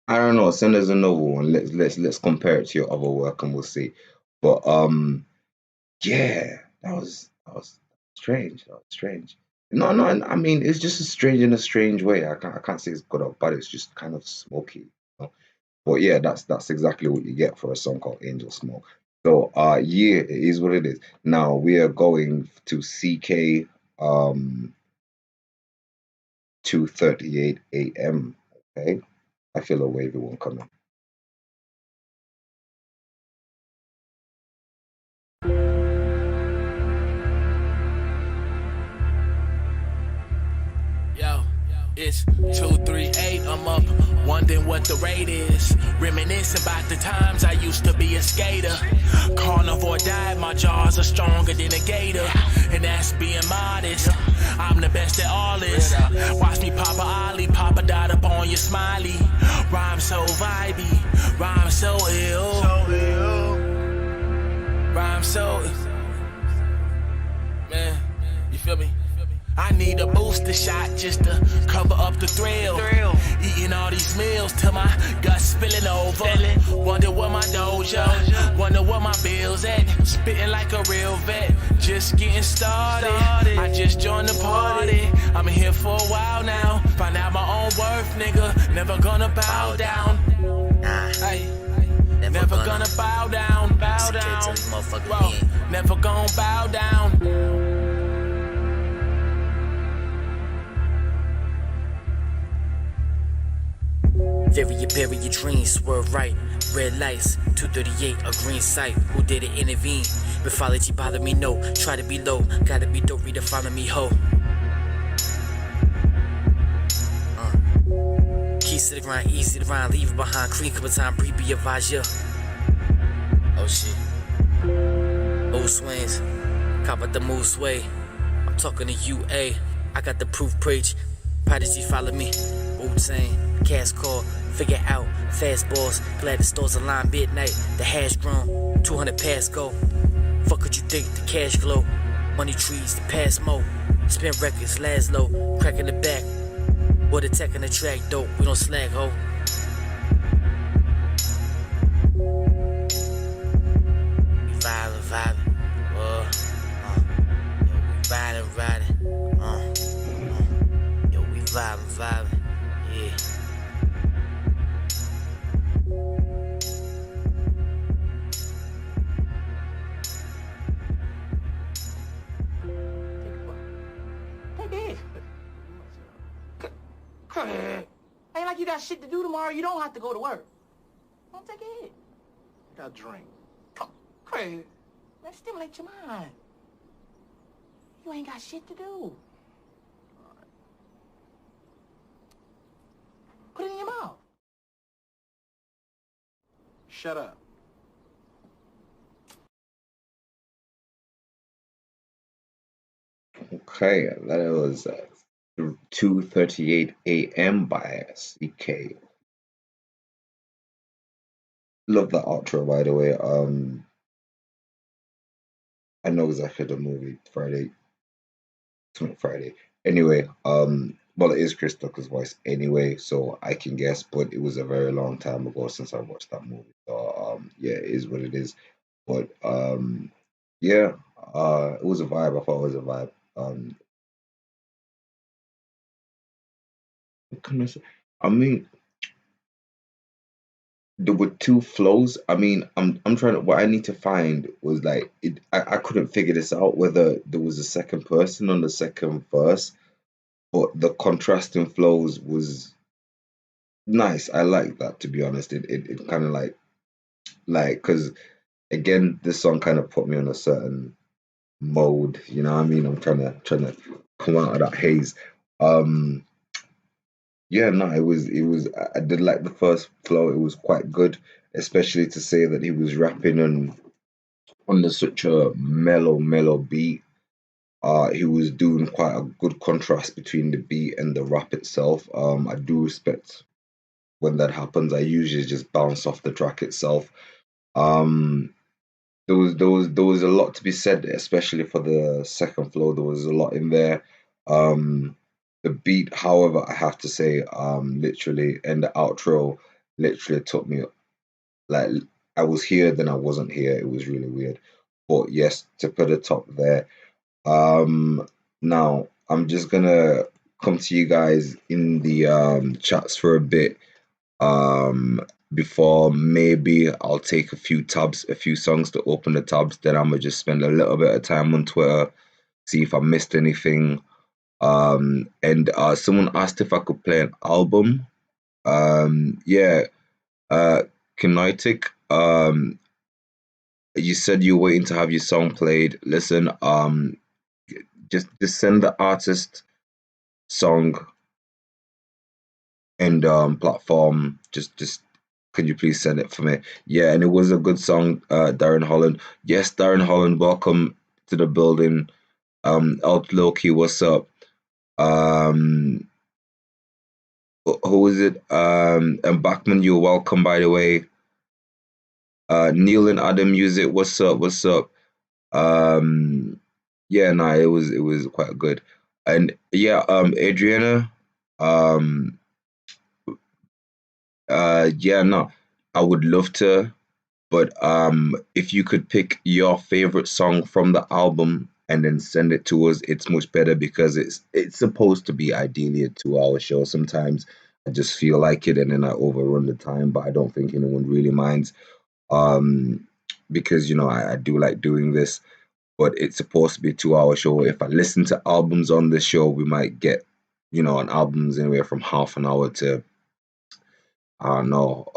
I don't know. Send us another one. Let's compare it to your other work, and we'll see. But yeah, that was strange. That was strange. No, no, I mean it's just strange in a strange way. I can't say it's good or bad. It's just kind of smoky. But yeah, that's exactly what you get for a song called Angel Smoke. So yeah, it is what it is. Now we are going to CK 2:38 a.m. Okay. I feel a wavy one coming.
Yo, it's 238. I'm up, wondering what the rate is. Reminiscing about the times I used to be a skater. Carnivore diet, my jaws are stronger than a gator. And that's being modest. I'm the best at all this. Watch me pop a ollie, pop a dot up on your smiley. Rhyme so vibey, rhyme so ill. Rhyme so. Man, you feel me? I need a booster shot just to cover up the thrill. Eating all these meals till my guts spilling over. Wonder where my doja, wonder where my bills at. Spitting like a real vet, just getting started. I just joined the party. I'm here for a while now. Find out my own worth, nigga. Never gonna bow down. Hey. Never gonna bow down, bow down. Whoa. Never gonna bow down. Bury your dreams, swerve right. Red lights, 238, a green sight. Who did it intervene? Mythology bother me, no. Try to be low, gotta be dope, reader follow me, ho. Keys to the grind, easy to grind, leave it behind. Clean couple time, breathe, be advised, yeah. Oh shit. Old swings, cop at the move sway. I'm talking to you, A. I got the proof preach. Prodigy follow me. Wu-Tang, cast call, figure out, fastballs. Glad the stores align midnight. The hash grown, 200 pass go. Fuck what you think, the cash glow. Money trees, the pass mo. Spin records, Laszlo, crack in the back. What a tech in the track, dope, we don't slag, ho. We vibing, yo, we riding, yo, we vibing, yeah.
Ain't like you got shit to do tomorrow. You don't have to go to work. Don't take a hit.
I got a drink.
Craig, man, stimulate your mind. You ain't got shit to do. Put it in your mouth.
Shut up.
Okay, that was 2:38 a.m. by CK. Love that outro, by the way. I know exactly the movie Friday. It's not Friday. Anyway, well, it is Chris Tucker's voice anyway, so I can guess. But it was a very long time ago since I watched that movie. So yeah, it is what it is. But yeah, it was a vibe. I thought it was a vibe. What can I say? I mean, there were two flows. I mean, I'm trying to. What I need to find was like it. I couldn't figure this out whether there was a second person on the second verse, but the contrasting flows was nice. I like that, to be honest. It kind of like because again, this song kind of put me on a certain mode. You know what I mean? I'm trying to come out of that haze. Um, Yeah, no, it was I did like the first flow. It was quite good, especially to say that he was rapping on such a mellow beat. He was doing quite a good contrast between the beat and the rap itself. I do respect when that happens. I usually just bounce off the track itself. Um, there was a lot to be said, especially for the second flow. There was a lot in there. Um, the beat, however, I have to say, literally, and the outro literally took me like I was here, then I wasn't here. It was really weird. But yes, to put a top there. Um, Now I'm just gonna come to you guys in the chats for a bit. Before maybe I'll take a few songs to open the tabs. Then I'm gonna just spend a little bit of time on Twitter, see if I missed anything. And someone asked if I could play an album. Yeah, uh, Kinetic. You said you're waiting to have your song played. Listen, just send the artist song and platform. Just could you please send it for me? Yeah, and it was a good song, Darren Holland. Yes, Darren Holland, welcome to the building. Out Loki, what's up? Um, who is it? And Bachman, you're welcome, by the way. Neil and Adam Music, what's up? What's up? Um, yeah, no, it was quite good. And yeah, Adriana, um, yeah, no, I would love to, but if you could pick your favorite song from the album and then send it to us, it's much better because it's supposed to be ideally a 2 hour show. Sometimes I just feel like it and then I overrun the time, but I don't think anyone really minds. Um, because I do like doing this, but it's supposed to be a 2 hour show. If I listen to albums on this show, we might get, on albums anywhere from half an hour to I don't know,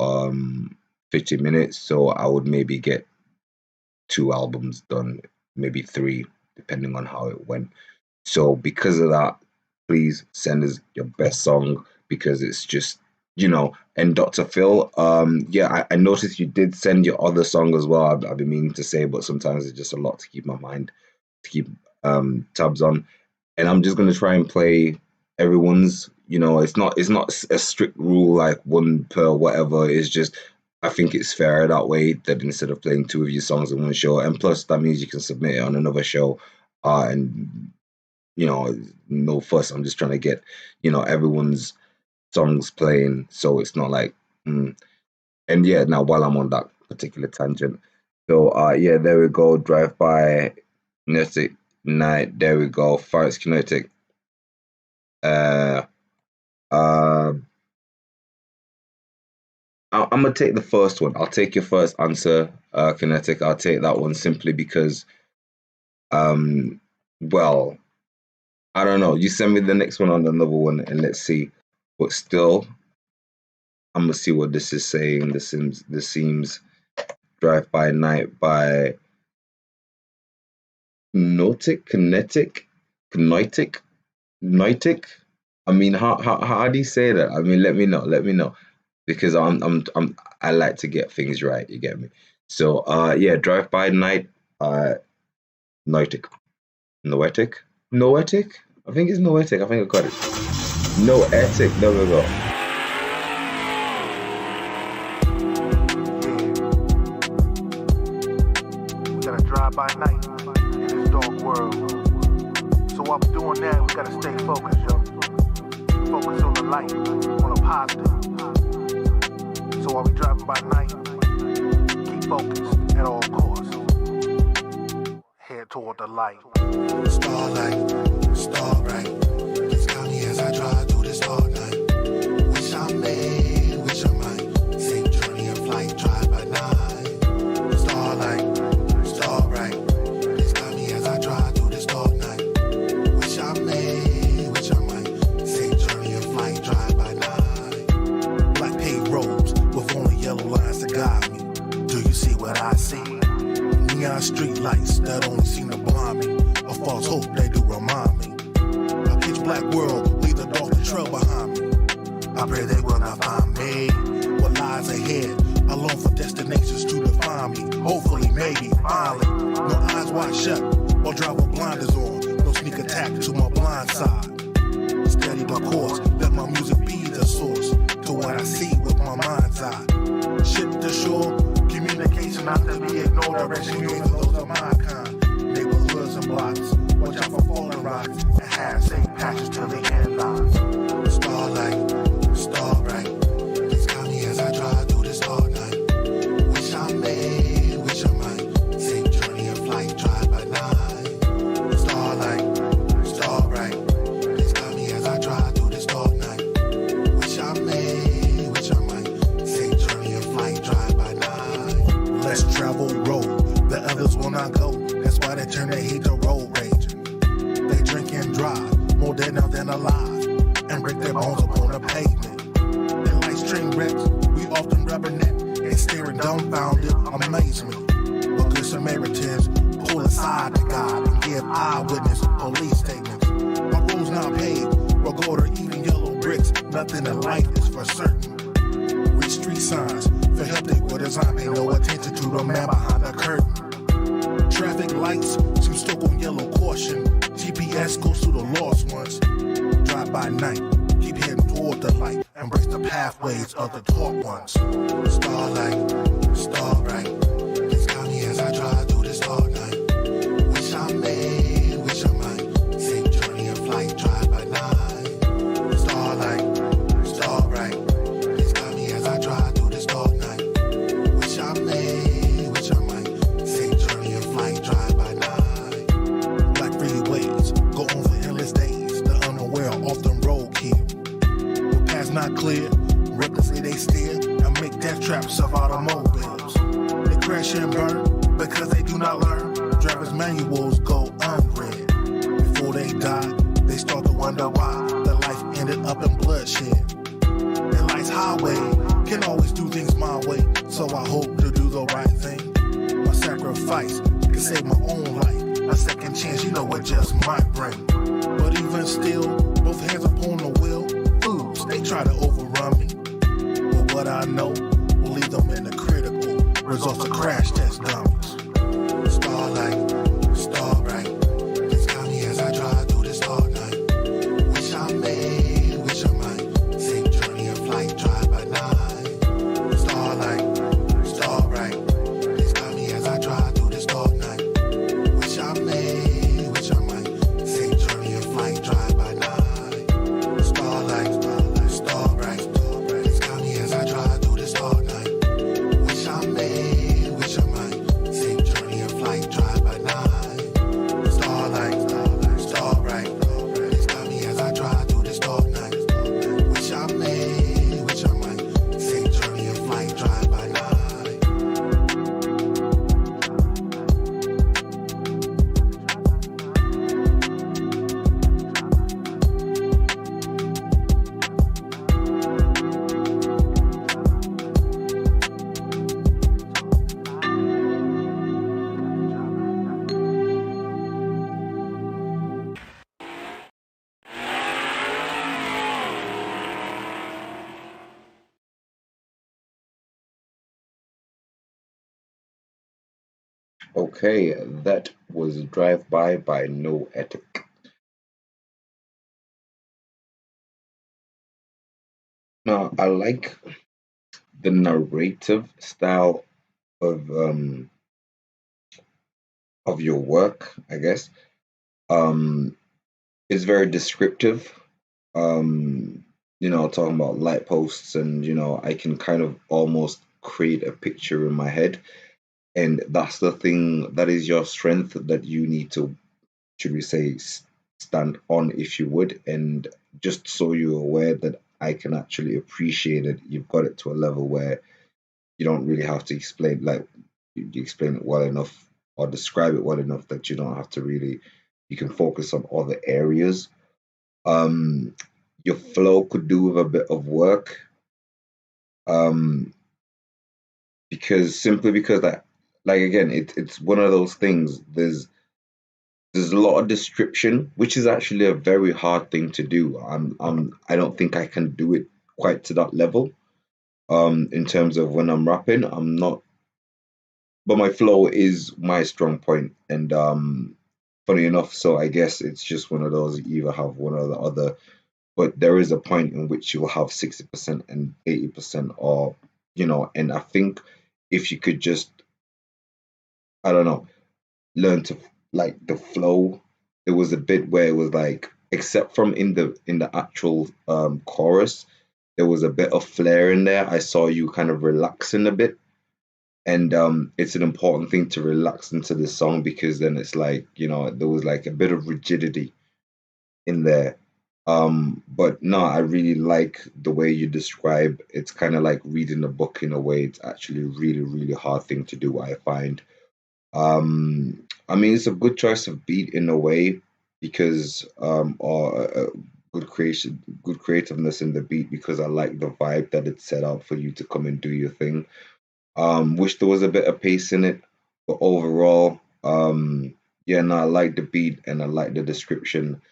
50 minutes. So I would maybe get two albums done, maybe three, depending on how it went. So because of that, please send us your best song because it's just, and Dr. Phil, yeah, I noticed you did send your other song as well. I've been meaning to say, but sometimes it's just a lot to keep my mind, to keep tabs on. And I'm just gonna try and play everyone's. It's not a strict rule like one per whatever. It's just I think it's fair that way that instead of playing two of your songs in one show, and plus that means you can submit it on another show, and no fuss. I'm just trying to get everyone's songs playing, so it's not like. And yeah, now while I'm on that particular tangent, so yeah, there we go. Drive by Kinetic Night. There we go. Forest Kinetic. Uh, uh, I'm gonna take the first one. I'll take your first answer, Kinetic. I'll take that one simply because, well, I don't know. You send me the next one on another one, and let's see. But still, I'm gonna see what this is saying. This seems Drive by Night by Kinetic. I mean, how do you say that? I mean, let me know, because I like to get things right. You get me? So yeah, Drive by Night, Noetic. I think it's Noetic. I think I got it. Noetic. There we go.
We gotta drive by night in this dark world. So while we're doing that, we gotta stay focused, yo. Focus on the light, on the positive. So while we driving by night, keep focused at all costs. Head toward the light.
Starlight, starbright. Please count me as I drive through this dark night. Wish I made, wish I might. Safe journey and flight, drive by night. Starlight, starbright. Please count me as I drive through this dark night. Wish I made, wish I might. Safe journey and flight, drive by night. Black paved roads with only yellow lines to guide me. Do you see what I see? Neon street lights that only seem to blind me. A false hope they do remind me. A pitch black world leave a dark trail behind me. I pray they will not find me. What lies ahead, alone for destinations to define me. Hopefully, maybe, finally. No eyes wide shut, or drive with blinders on. No sneak attack to my blind side. Steady my course, let my music be the source to what I see with my mind's eye. Ship to shore, communication
not to be ignored. Direction gave for those of my kind. Neighborhoods and blocks. Watch out for falling rocks. And have safe patches till the end line.
Starlight, starbright. It's got me as I drive through this hard night. Wish I made, wish I might. Safe journey and flight, drive by night. Starlight, starbright. It's got me as I drive through this dark night. Wish I made, wish I might. Safe journey and flight, drive by night.
Less traveled road, the others will not go. That's why they turn their heat to road rage. They drink and drive, more dead now than alive, and break their bones upon the pavement. In light string wrecks, we often rubberneck and staring dumbfounded amazement. But good Samaritans pull aside to God and give eyewitness police statements. My road's not paved, or gold or even yellow bricks. Nothing in life is for certain. Read street signs for help they were designed. Pay no attention to the man behind the curtain. Traffic lights seem stuck on yellow caution. GPS goes to the lost ones. Drive by night, keep heading toward the light. Embrace the pathways of the taught ones.
Starlight, starbright. It's got me as I drive through this hard night. Wish I made, wish I might. Safe journey and flight, drive by night. Starlight, starbright. It's got me as I drive through this dark night. Wish I made, wish I might. Safe journey and flight, drive by night.
Black freeways go on for endless days. The unaware often roadkill. The path's not clear. Recklessly they steer and make death traps of automobiles. They crash and burn because they do not learn. Drivers' manuals go unread. Before they die, they start to wonder why their life ended up in bloodshed. And life's highway can always do things my way, so I hope to do the right thing. My sacrifice can save my own life. A second chance, you know what just might bring. But even still, both hands upon the wheel. Fools, they try to overrun me. But what I know will leave them in the critical results of crash test dummies.
Starlight, starbright. It's got me as I drive through this hard night. Wish I made, wish I might. Safe journey and flight, drive by night. Starlight, starbright. It's got me as I drive through this dark night. Wish I made, wish I might. Safe journey and flight, drive by night. Starlight, starbright. It's got me as I drive through this hard night. Wish I made, wish I might. Safe journey and flight, drive by night. Starlight, starbright. It's got me as I drive through this dark night. Wish I made, wish I might. Safe journey and flight, drive by night.
Okay, that was Drive by No Ethic. Now, I like the narrative style of your work, I guess. It's very descriptive. Talking about light posts, and I can kind of almost create a picture in my head, and that's the thing that is your strength that you need to, should we say, stand on, if you would. And just so you're aware that I can actually appreciate it, you've got it to a level where you don't really have to explain, like you explain it well enough or describe it well enough that you don't have to really, you can focus on other areas. Your flow could do with a bit of work, because that, like, again, it's one of those things. There's a lot of description, which is actually a very hard thing to do. I don't think I can do it quite to that level. In terms of when I'm rapping, I'm not, but my flow is my strong point, and funny enough, so I guess it's just one of those, you either have one or the other, but there is a point in which you'll have 60% and 80%, or and I think if you could just I don't know, learn to like the flow. There was a bit where it was like, except from in the actual chorus, there was a bit of flair in there. I saw you kind of relaxing a bit, and it's an important thing to relax into the song because then it's like, you know, there was like a bit of rigidity in there. But no, I really like the way you describe. It's kind of like reading a book in a way. It's actually a really, really hard thing to do, I find. I mean, it's a good choice of beat in a way because, or good creation, good creativeness in the beat because I like the vibe that it set out for you to come and do your thing. Wish there was a bit of pace in it, but overall, yeah, no, I like the beat and I like the description.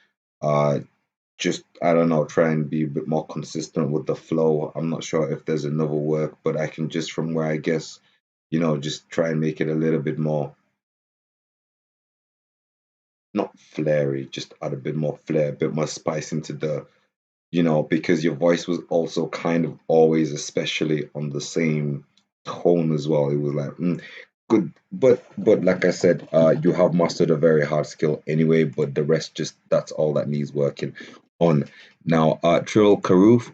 Uh, just I don't know, try and be a bit more consistent with the flow. I'm not sure if there's another work, but I can just from where I guess, you know, just try and make it a little bit more not flary, just add a bit more flair, a bit more spice into the, you know, because your voice was also kind of always, especially on the same tone as well. It was like good, but like I said, you have mastered a very hard skill anyway. But the rest, just that's all that needs working on. Now, Trill Karoof,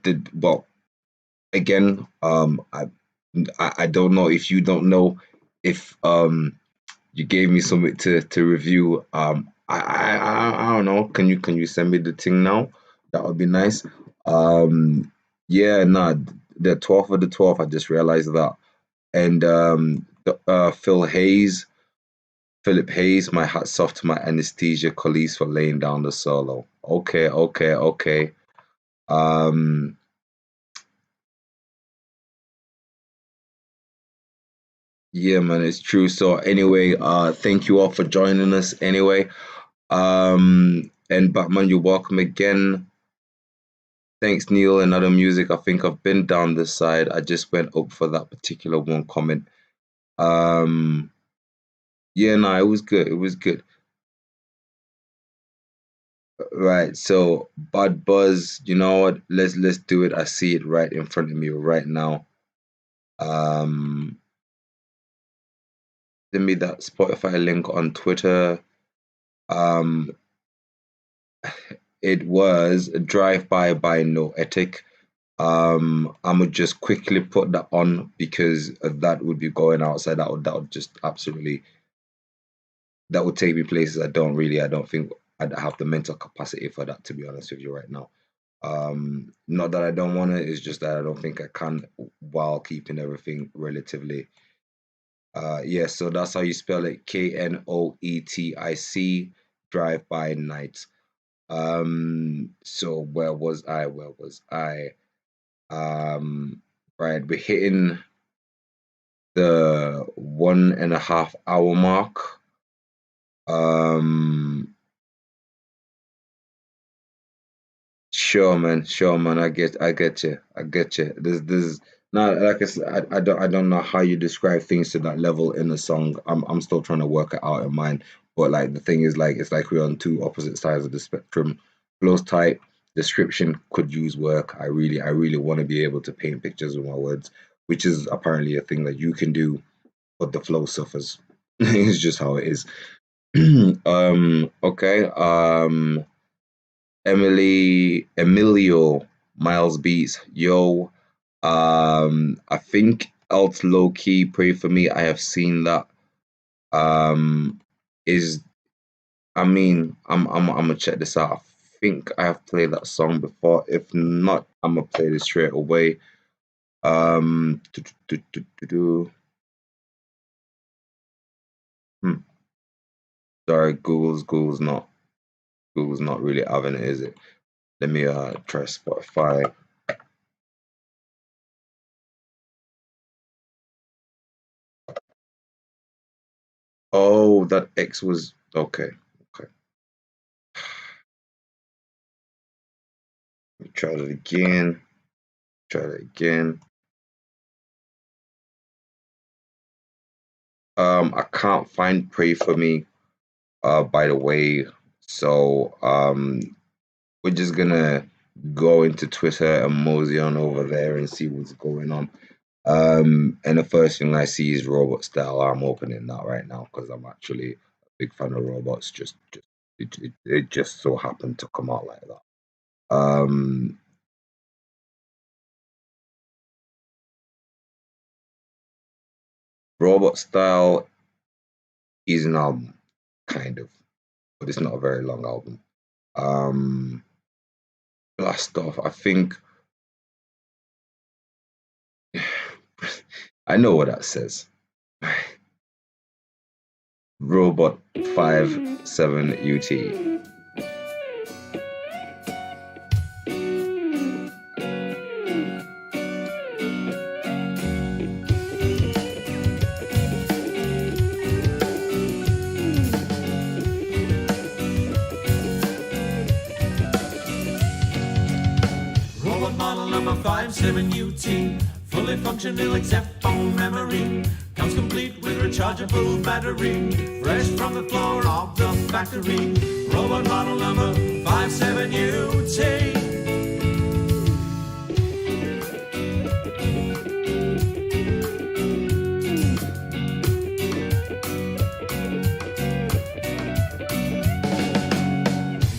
did well again. I don't know if you don't know if you gave me something to review. I don't know. Can you send me the thing now? That would be nice. Yeah, nah, the 12th of the 12th. I just realized that. And Philip Hayes. My hats off to my anesthesia colleagues for laying down the solo. Okay, okay, okay. Um, yeah, man, it's true. So anyway, thank you all for joining us. Anyway, and Batman, you're welcome again. Thanks, Neil, and other music. I think I've been down this side. I just went up for that particular one comment. Um, yeah, no, it was good. It was good. Right. So, Bad Buzz, you know what? Let's do it. I see it right in front of me right now. Um, Send me that Spotify link on Twitter. Um, it was Drive by Noetic. I'm gonna just quickly put that on because that would be going outside. That would just absolutely that would take me places I don't think I'd have the mental capacity for that, to be honest with you right now. Not that I don't want it, it's just that I don't think I can while keeping everything relatively. Yeah, so that's how you spell it. Knoetic, Drive by Night. So where was I? Where was I? Um, right, we're hitting the 1.5 hour mark. Um, sure, man. I get you. I get you. There's not like I said. I don't know how you describe things to that level in a song. I'm still trying to work it out in mine. But like the thing is, like it's like we're on two opposite sides of the spectrum. Flows tight. Description could use work. I really want to be able to paint pictures with my words, which is apparently a thing that you can do, but the flow suffers. It's just how it is. Okay. Emilio Miles Beats, yo. I think Alt Low Key Pray for Me. I have seen that. Is I mean, I'm gonna check this out. I think I have played that song before. If not, I'm gonna play this straight away. Do, do, do, do, do. Hmm. Sorry, Google's not really having it, is it? Let me try Spotify. Oh, that X was okay. Okay. Let me try that again. Try that again. I can't find Pray for Me, by the way. So we're just gonna go into Twitter and mosey on over there and see what's going on. And the first thing I see is robot style. I'm opening that right now because I'm actually a big fan of robots. It just so happened to come out like that. Um, Robot style is an album, kind of, but it's not a very long album. Um, Blast Off, I think I know what that says. Robot 57 UT.
Robot model number 57UT, fully functional except for memory. Comes complete with rechargeable battery, fresh from the floor of the factory. Robot model number 57UT.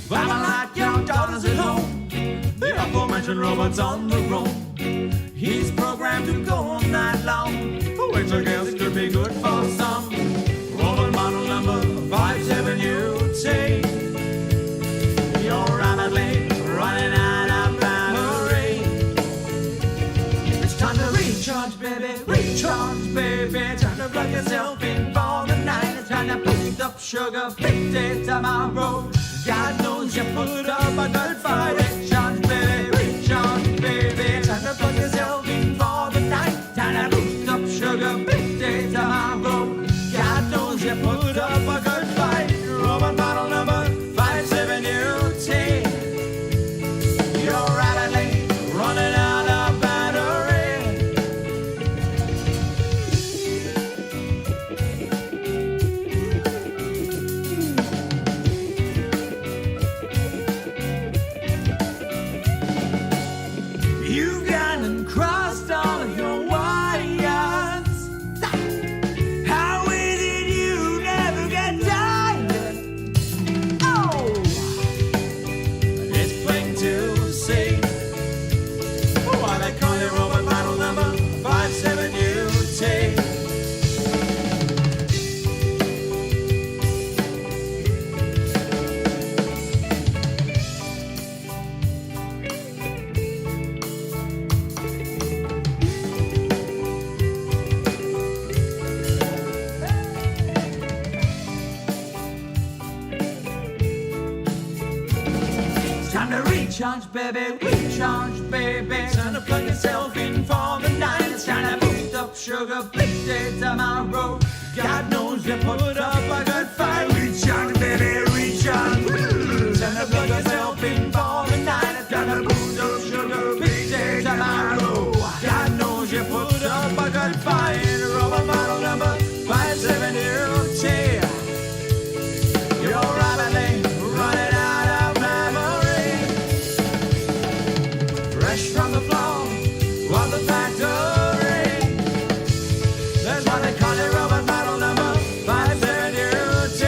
Mama, like your daughters at home, the aforementioned robot's on the road. He's programmed to go all night long, which I guess could be good for some. Robot model number 57UT. You're rapidly running out of battery. It's time to recharge, baby, recharge, baby. Time to plug yourself in for the night. It's time to boost up sugar, big day tomorrow. God knows you put up a good fight. Recharge, baby, recharge, baby. Time to plug yourself in for the night. Time to boost up sugar, big day tomorrow. God knows you put up a good fight. Robot model number 57UT. You're rapidly running out of battery. You've gone and crossed all of your wires. How is it you never get tired? Oh, it's plain to see why they call you robot model number 57UT. It's time to recharge, baby, recharge, baby. It's time to plug yourself in for the night. It's time to boost up sugar, big day tomorrow. God knows you put up a good fight. Recharge, baby, recharge. It's time to plug yourself in for the night. It's time to boost up sugar, big day tomorrow. God knows you put up a good fight. Robot model number 57UT. You're rapidly running out of memory. Fresh from the floor of the factory. That's why they call it robot model number 57UT.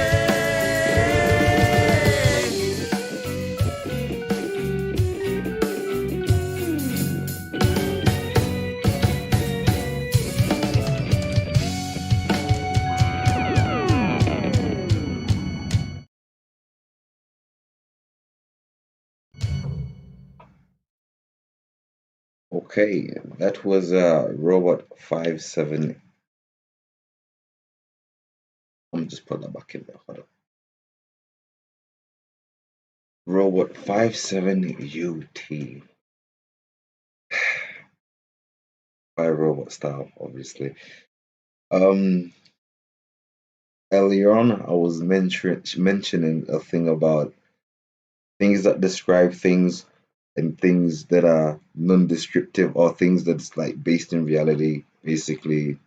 Okay, that was Robot 57. Let me just put that back in there. Hold up. Robot 57UT by Robot Style, obviously. Earlier on, I was mentioning a thing about things that describe things and things that are non-descriptive or things that's like based in reality, basically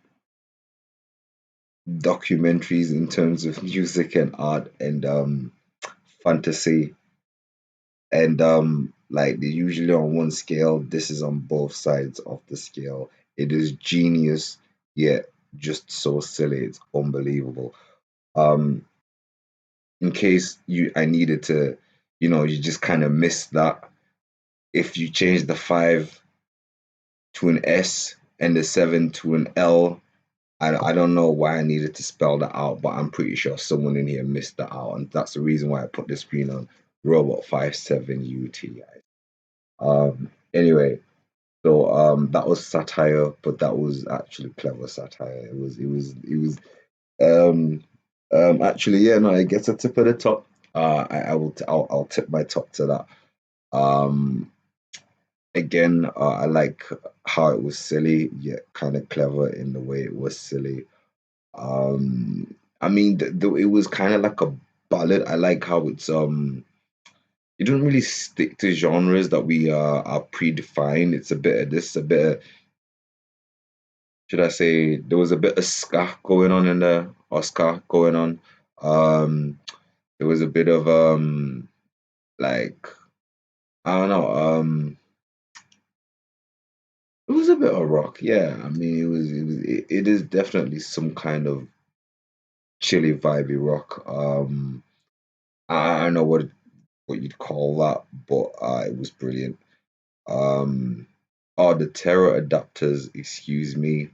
documentaries in terms of music and art and fantasy. And like they're usually on one scale. This is on both sides of the scale. It is genius, yet just so silly. It's unbelievable. Um, in case I needed to, you just kind of missed that. If you change the 5 to an S and the 7 to an L, I don't know why I needed to spell that out, but I'm pretty sure someone in here missed that out, and that's the reason why I put the screen on Robot 57 UTI. Anyway, so that was satire, but that was actually clever satire. It was actually, yeah, no, it gets a tip at the top. I'll tip my top to that. Again, I like how it was silly yet kind of clever in the way it was silly. I mean, it was kind of like a ballad. I like how it doesn't really stick to genres that we are predefined. It's a bit of this, a bit of, should I say, there was a bit of ska going on in there, or ska going on. There was a bit of like, I don't know, it was a bit of rock, yeah. I mean, it is definitely some kind of chilly vibey rock. I don't know what you'd call that, but it was brilliant. Oh, the Terror Adapters, excuse me.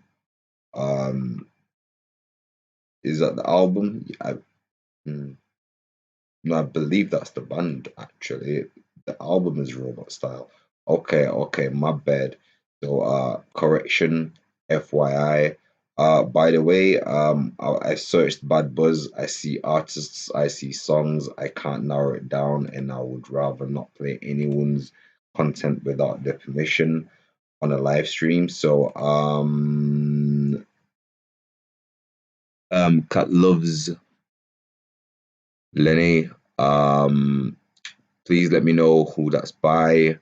Is that the album? Yeah, no, I believe that's the band actually. The album is Robot Style. Okay, my bad. So correction, FYI. By the way, I searched Bad Buzz. I see artists, I see songs. I can't narrow it down, and I would rather not play anyone's content without their permission on a live stream. So Cat Loves Lenny. Please let me know who that's by.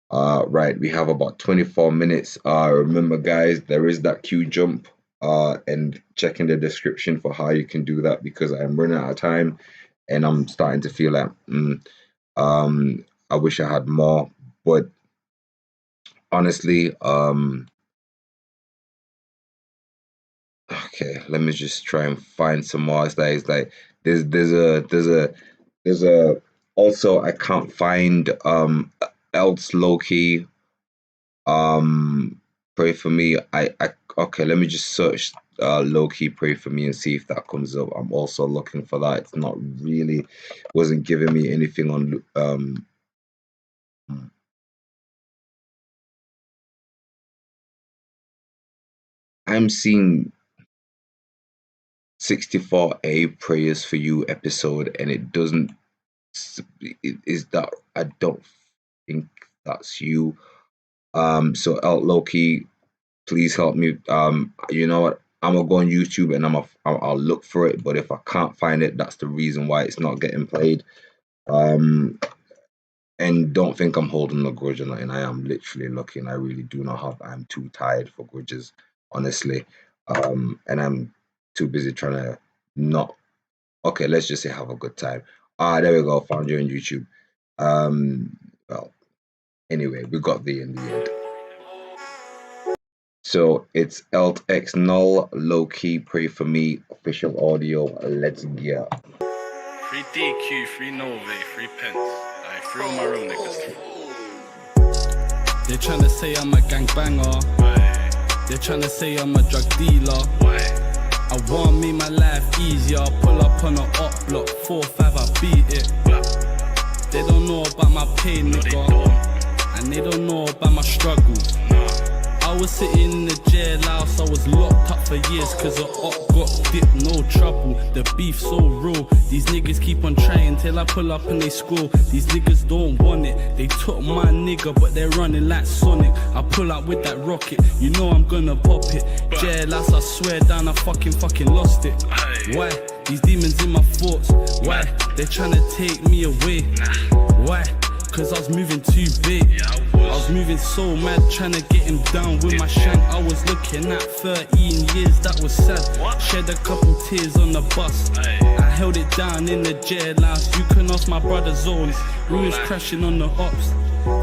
Right, we have about 24 minutes. Remember, guys, there is that queue jump. And check in the description for how you can do that, because I'm running out of time and I'm starting to feel like I wish I had more. But honestly, okay, let me just try and find some more. It's like there's a also I can't find else low key. Pray for me. I okay, let me just search low key pray for me and see if that comes up. I'm also looking for that. It's not really, wasn't giving me anything on I'm seeing 64A prayers for you episode, and it doesn't, is that, I don't think that's you. So out low key, please help me. You know what, I'm gonna go on YouTube and I'll look for it, but if I can't find it, that's the reason why it's not getting played. And don't think I'm holding a grudge or nothing. I am literally looking. I really do not have, I'm too tired for grudges, honestly. And I'm too busy trying to not, okay, let's just say have a good time. There we go, found you on YouTube. Well, anyway, we got there in the end. So it's Alt X Null, low key, pray for me, official audio. Let's get.
Free DQ, free Nove, free Pence. I free all my real niggas.
They're trying to say I'm a gangbanger. They're trying to say I'm a drug dealer. I want me my life easier. Pull up on a up block, 4-5, I beat it. They don't know about my pain, nigga. And they don't know about my struggles. I was sitting in the jailhouse, I was locked up for years cause a op got dipped, no trouble. The beef so real, these niggas keep on trying till I pull up and they score. These niggas don't want it, they took my nigga but they're running like Sonic. I pull up with that rocket, you know I'm gonna pop it. Jailhouse, I swear down, I fucking lost it. Why? These demons in my thoughts, why? They're trying to take me away, why? Cause I was moving too big. I was moving so mad, trying to get him down with my shank. I was looking at 13 years, that was sad. Shed a couple tears on the bus. I held it down in the jailhouse. You can ask my brother Zones, we was crashing on the ops.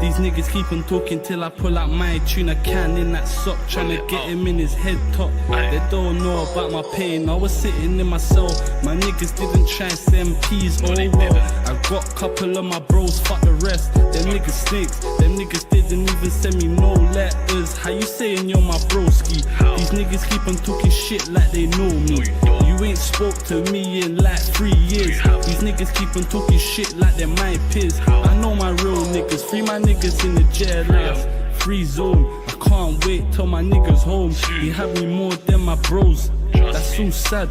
These niggas keep on talking till I pull out my tuna can in that sock, trying to get him in his head top. They don't know about my pain. I was sitting in my cell. My niggas didn't try and send peas. Oh well, I got a couple of my bros, fuck the rest. Them niggas snakes. Them niggas didn't even send me no letters. How you saying you're my broski? These niggas keep on talking shit like they know me. You ain't spoke to me in like 3 years. These niggas keep on talking shit like they're my peers. I know my real niggas, free my niggas in the jail life. Free zone, I can't wait till my niggas home. He have me more than my bros, that's so sad.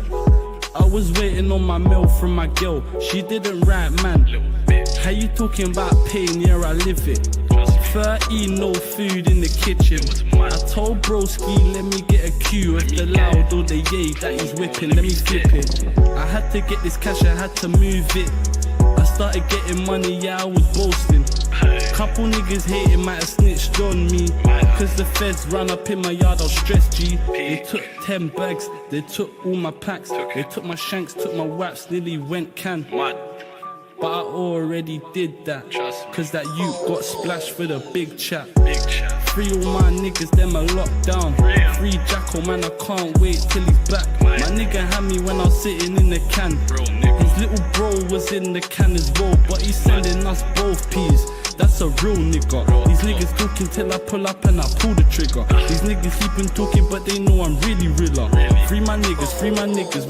I was waiting on my mail from my girl, she didn't write, man. How you talking about pain? Yeah, I live it. 30, no food in the kitchen. I told broski, let me get a cue of the loud or the yay that he's whipping, let me flip it. I had to get this cash, I had to move it. I started getting money, yeah, I was boasting. Couple niggas hating might have snitched on me, cause the feds ran up in my yard, I was stressed, G. They took 10 bags, they took all my packs, they took my shanks, took my waps, nearly went can. But I already did that, cause that youth got splashed for the big chat. Free all my niggas, them are locked down. Free Jacko, man, I can't wait till he's back. My nigga had me when I was sitting in the can. His little bro was in the can as well, but he's sending us both peas. That's a real nigga. These niggas talking till I pull up and I pull the trigger. These niggas keep on talking, but they know I'm really realer. Free my niggas,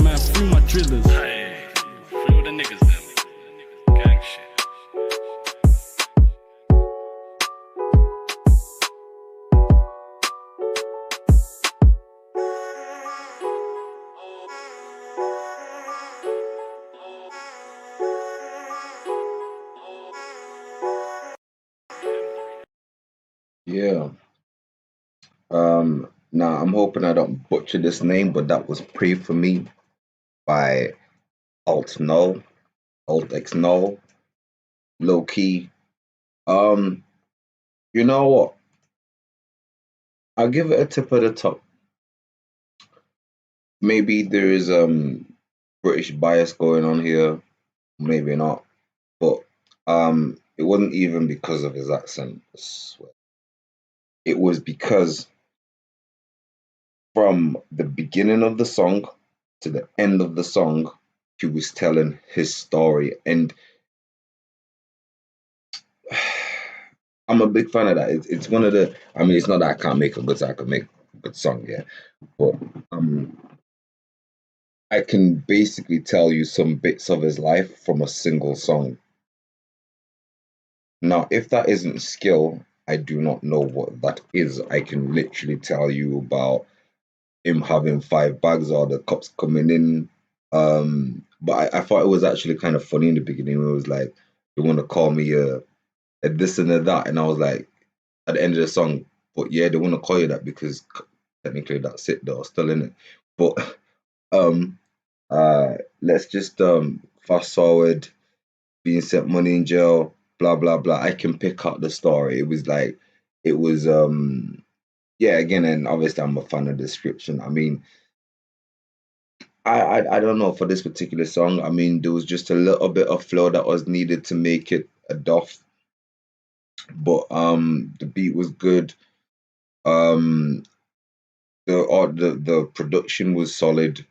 man, free my drillers.
Free all the niggas, them. Gang shit.
Yeah. Now I'm hoping I don't butcher this name, but that was Pray For Me by Alt Null, Alt X Null, Low Key. You know what? I'll give it a tip of the top. Maybe there is British bias going on here, maybe not. But it wasn't even because of his accent, I swear. It was because from the beginning of the song to the end of the song, he was telling his story. And I'm a big fan of that. It's one of the, I mean, it's not that I can't make a good song, I can make a good song, yeah. But I can basically tell you some bits of his life from a single song. Now, if that isn't skill, I do not know what that is. I can literally tell you about him having 5 bags or the cops coming in. But I thought it was actually kind of funny in the beginning where it was like, they want to call me a this and a that. And I was like, at the end of the song, but yeah, they want to call you that because technically that's it though, still in it. But let's just fast forward, being sent money in jail, blah blah blah. I can pick up the story. It was like, it was yeah, again, and obviously I'm a fan of the description. I mean, I don't know for this particular song. I mean, there was just a little bit of flow that was needed to make it a Doff, but the beat was good. The production was solid.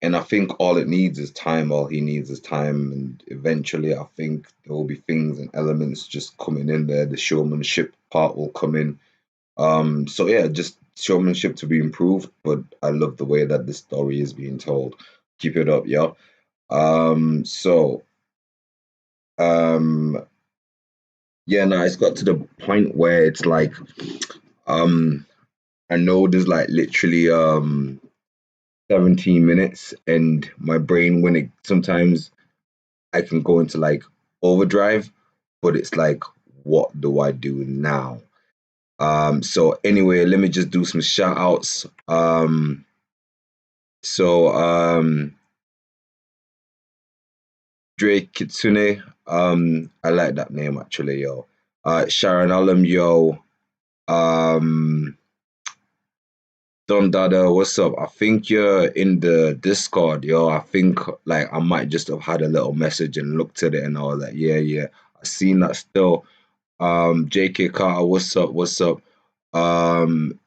And I think all it needs is time. All he needs is time, and eventually, I think there will be things and elements just coming in there. The showmanship part will come in. So yeah, just showmanship to be improved. But I love the way that this story is being told. Keep it up, yeah. So yeah, now it's got to the point where it's like, I know there's like literally 17 minutes, and my brain, when it sometimes I can go into like overdrive, but it's like, what do I do now? So anyway, let me just do some shout outs. Drake Kitsune, I like that name actually, yo. Sharon Alum, yo. Don Dada, what's up? I think you're in the Discord, yo. I think like I might just have had a little message and looked at it, and I was like, yeah, I seen that still. JK Carter, what's up? What's up? Um,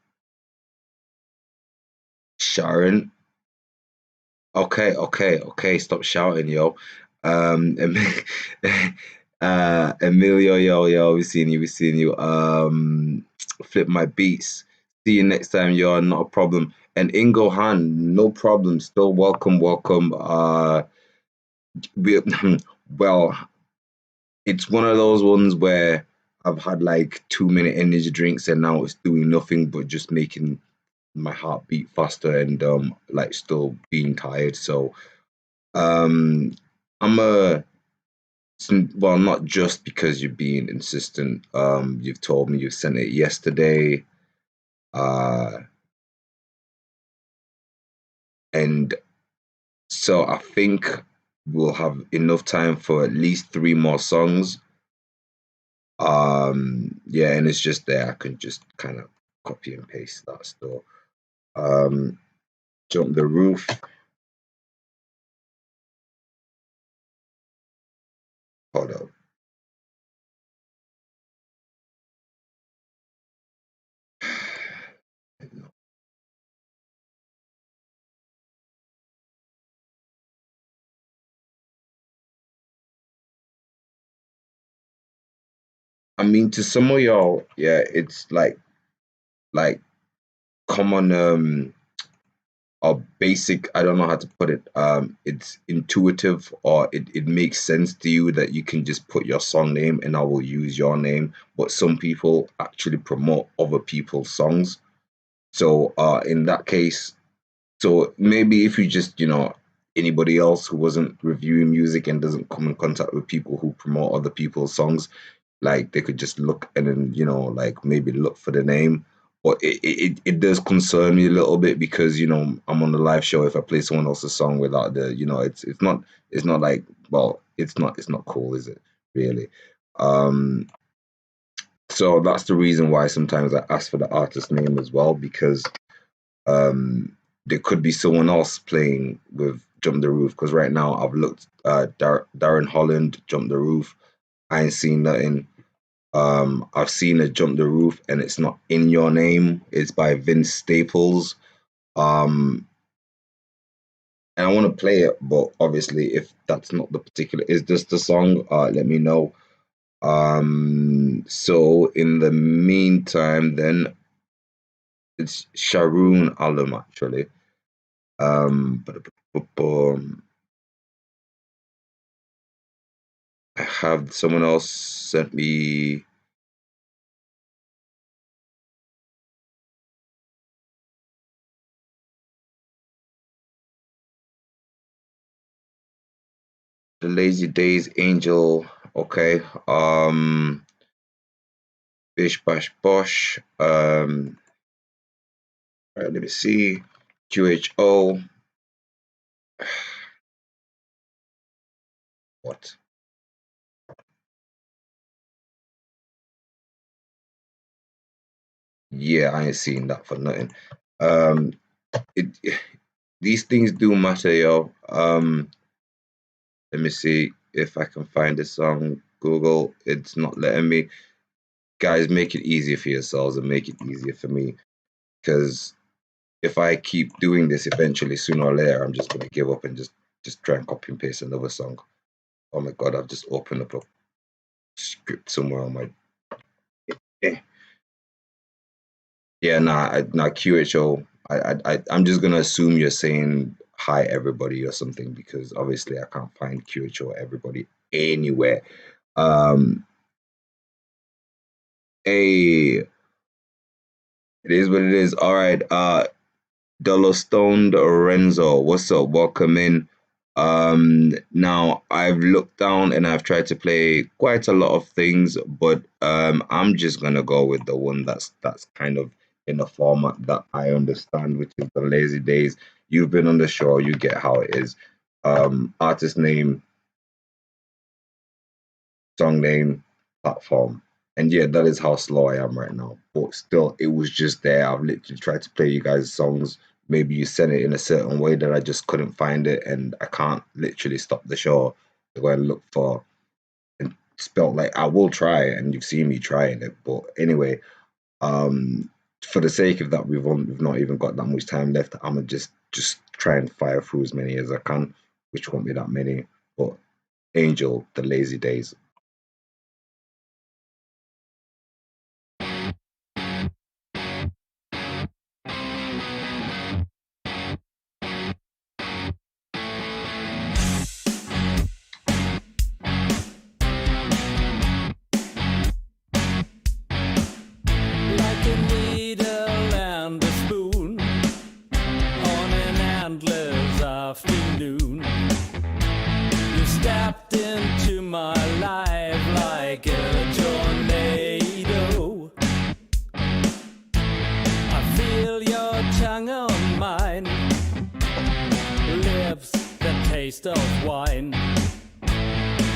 Sharon. Okay, okay, okay. Stop shouting, yo. Emilio, yo. We seen you. We seen you. Flip my beats. See you next time, yo. Not a problem. And Ingo Han, no problem. Still welcome, welcome. We, well, it's one of those ones where I've had like 2 minute energy drinks and now it's doing nothing but just making my heart beat faster and like still being tired. So um I'm a well, not just because you're being insistent. You've told me you sent it yesterday. Uh and so I think we'll have enough time for at least 3 more songs. Yeah, and it's just there. I can just kind of copy and paste that still. Um, Jump the Roof. Hold up. I mean, to some of y'all, yeah, it's like common or basic. I don't know how to put it. It's intuitive or it makes sense to you that you can just put your song name and I will use your name. But some people actually promote other people's songs. So in that case, so maybe if you just, anybody else who wasn't reviewing music and doesn't come in contact with people who promote other people's songs, like they could just look and then, like maybe look for the name. But it does concern me a little bit because, I'm on the live show. If I play someone else's song without the, it's not like, well, it's not cool, is it? Really? Um, so that's the reason why sometimes I ask for the artist name as well, because um, there could be someone else playing with Jump the Roof. Because right now I've looked, Darren Holland, Jump the Roof. I ain't seen nothing. I've seen a Jump the Roof, and it's not in your name. It's by Vince Staples. Um, and I want to play it, but obviously, if that's not the particular, is this the song? Let me know. So in the meantime, then it's Sharoon Alam actually. But I have someone else sent me the Lazy Days Angel. Okay. Bish Bash Bosh. All right, let me see. QHO. What? Yeah, I ain't seen that for nothing. Um, it these things do matter, yo. Let me see if I can find this on Google. It's not letting me. Guys, make it easier for yourselves and make it easier for me. Because if I keep doing this, eventually, sooner or later, I'm just gonna give up and just try and copy and paste another song. Oh my god, I've just opened up a script somewhere on my. Eh. Yeah, nah, QHO. I'm just gonna assume you're saying hi everybody or something because obviously I can't find QHO everybody anywhere. Um, hey, it is what it is. All right, Dollar Stone Lorenzo, what's up? Welcome in. Now I've looked down and I've tried to play quite a lot of things, but I'm just gonna go with the one that's kind of in a format that I understand, which is the Lazy Days. You've been on the show, you get how it is. Artist name, song name, platform. And yeah, that is how slow I am right now. But still, it was just there. I've literally tried to play you guys' songs. Maybe you sent it in a certain way that I just couldn't find it, and I can't literally stop the show to go and look for and spelt like I will try, and you've seen me trying it. But anyway, um, for the sake of that, we've not even got that much time left. I'm gonna just try and fire through as many as I can, which won't be that many. But Angel, the Lazy Days.
Like a needle and a spoon on an endless afternoon. You stepped into my life like a tornado. I feel your tongue on mine, lips that taste of wine.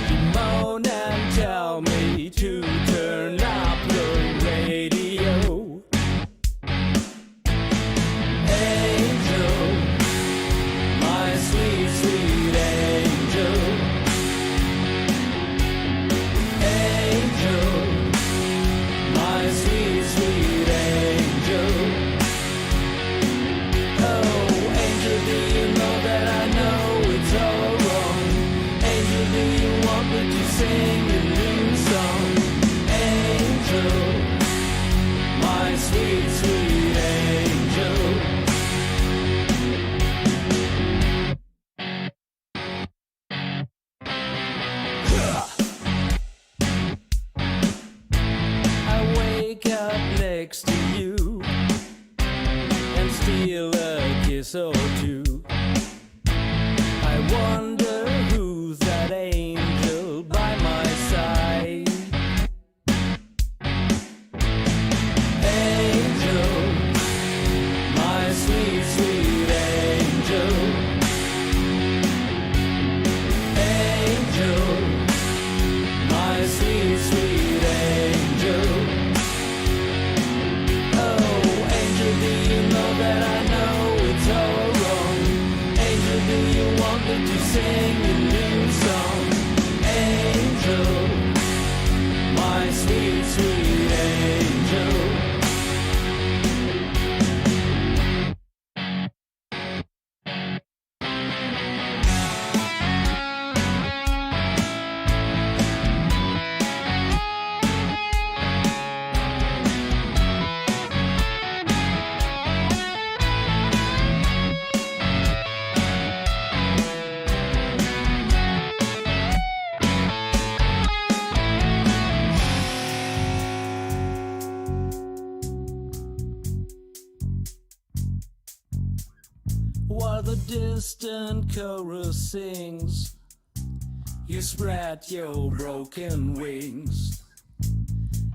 You moan and tell me to turn up the radio. Angel, my sweet, sweet angel. Angel, my sweet, sweet angel. Oh, angel, do you know that I know it's all wrong? Angel, do you want me to sing a new song? Angel, my sweet, sweet angel. I wake up next to you and steal a kiss or two. I wonder who's that angel by my side. Angel, my sweet, sweet angel. Angel, my sweet, sweet angel. Oh, angel, do you know that I know it's all wrong? Angel, do you want me to sing a new song? Angel, my sweet, sweet angel. While the distant chorus sings, you spread your broken wings.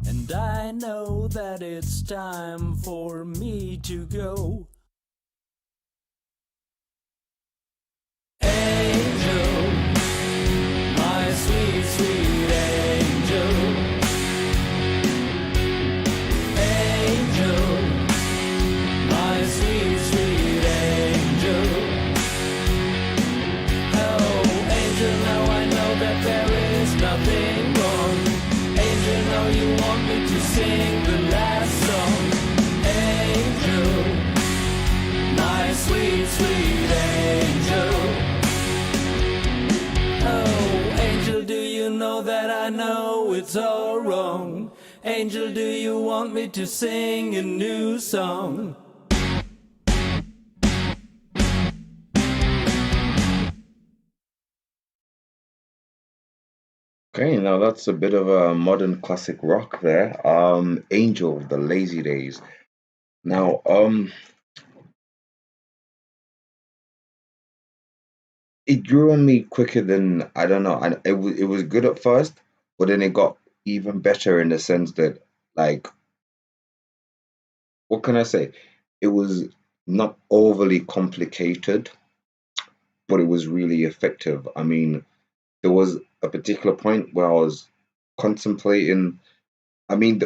And I know that it's time for me to go. Angel, my sweet, sweet angel. Angel, my sweet, sweet angel. Oh, angel, now I know that there is nothing wrong. Angel, now you want me to sing the last song. Angel, my sweet, sweet angel. Oh, angel, do you know that I know it's all wrong? Angel, do you want me to sing a new song?
Okay, now that's a bit of a modern classic rock there. Angel, the Lazy Days. Now, it grew on me quicker than I don't know. And it was good at first, but then it got even better in the sense that, like, what can I say? It was not overly complicated, but it was really effective. I mean, there was a particular point where I was contemplating. I mean,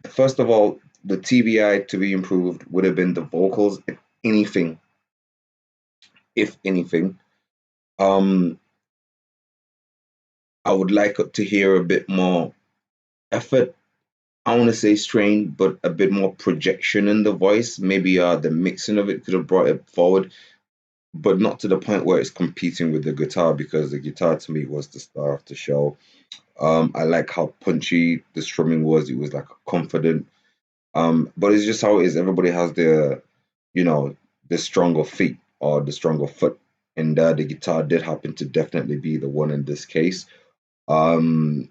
first of all, the TBI to be improved would have been the vocals, if anything, if anything. Um, I would like to hear a bit more effort. I want to say strain, but a bit more projection in the voice. Maybe the mixing of it could have brought it forward, but not to the point where it's competing with the guitar, because the guitar to me was the star of the show. I like how punchy the strumming was. It was like confident. But it's just how it is. Everybody has their, you know, the stronger feet or the stronger foot, and the guitar did happen to definitely be the one in this case. Um,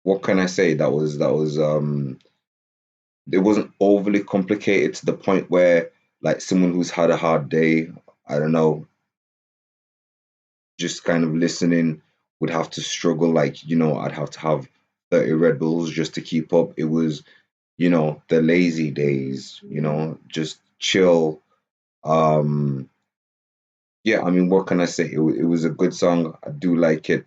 what can I say? It wasn't overly complicated to the point where like someone who's had a hard day, I don't know, just kind of listening would have to struggle. Like, I'd have to have 30 Red Bulls just to keep up. It was, the lazy days, just chill. Um, yeah, I mean, what can I say? It was a good song. I do like it.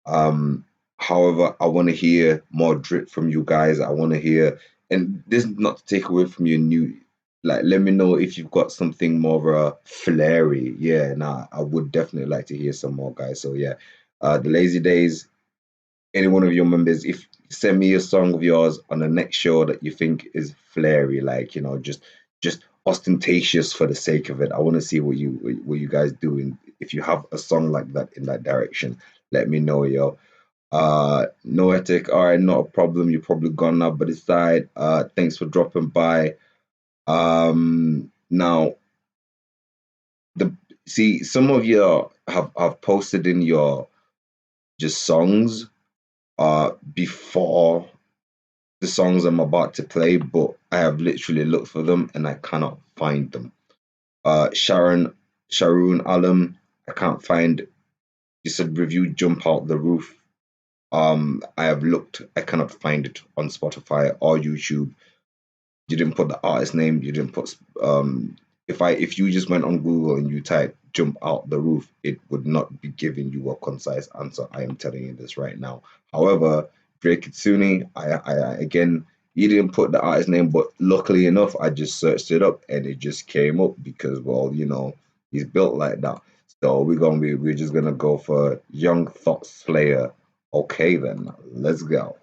Um, However, I want to hear more drip from you guys. I want to hear, and this is not to take away from your new, like, let me know if you've got something more of a flary. Yeah, nah, I would definitely like to hear some more, guys. So yeah, the Lazy Days, any one of your members, if send me a song of yours on the next show that you think is flary, like just ostentatious for the sake of it. I want to see what you guys do. And if you have a song like that in that direction, let me know, yo. Noetic, all right, not a problem. You're probably gone now, but aside, thanks for dropping by. Now the see some of you have posted in your just songs before the songs I'm about to play, but I have literally looked for them and I cannot find them. Sharoon Alam, I can't find. You said review Jump Out the Roof. I have looked, I cannot find it on Spotify or YouTube. You didn't put the artist name. You didn't put if you just went on Google and you type "jump out the roof," it would not be giving you a concise answer. I am telling you this right now. However, Drake Kitsune, I again, you didn't put the artist name, but luckily enough, I just searched it up and it just came up because, well, he's built like that. So we're just gonna go for Young Thought Slayer. Okay, then let's go.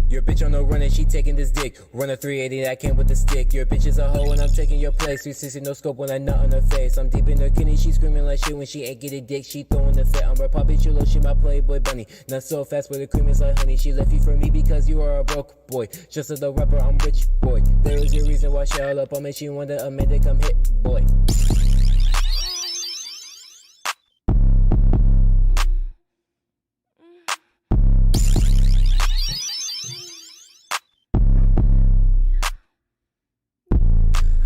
Your bitch on the run and she taking this dick. Run a 380 that came with the stick. Your bitch is a hoe and I'm taking your place. 360 no scope when I nut on her face. I'm deep in her kidney, she screaming like shit when she ain't getting dick. She throwing the fit. I'm her poppy chulo, she my playboy bunny. Not so fast but the cream is like honey. She left you for me because you are a broke boy. Just as the rapper, I'm rich boy. There is your reason why she all up on me. She wanted a man to come hit boy.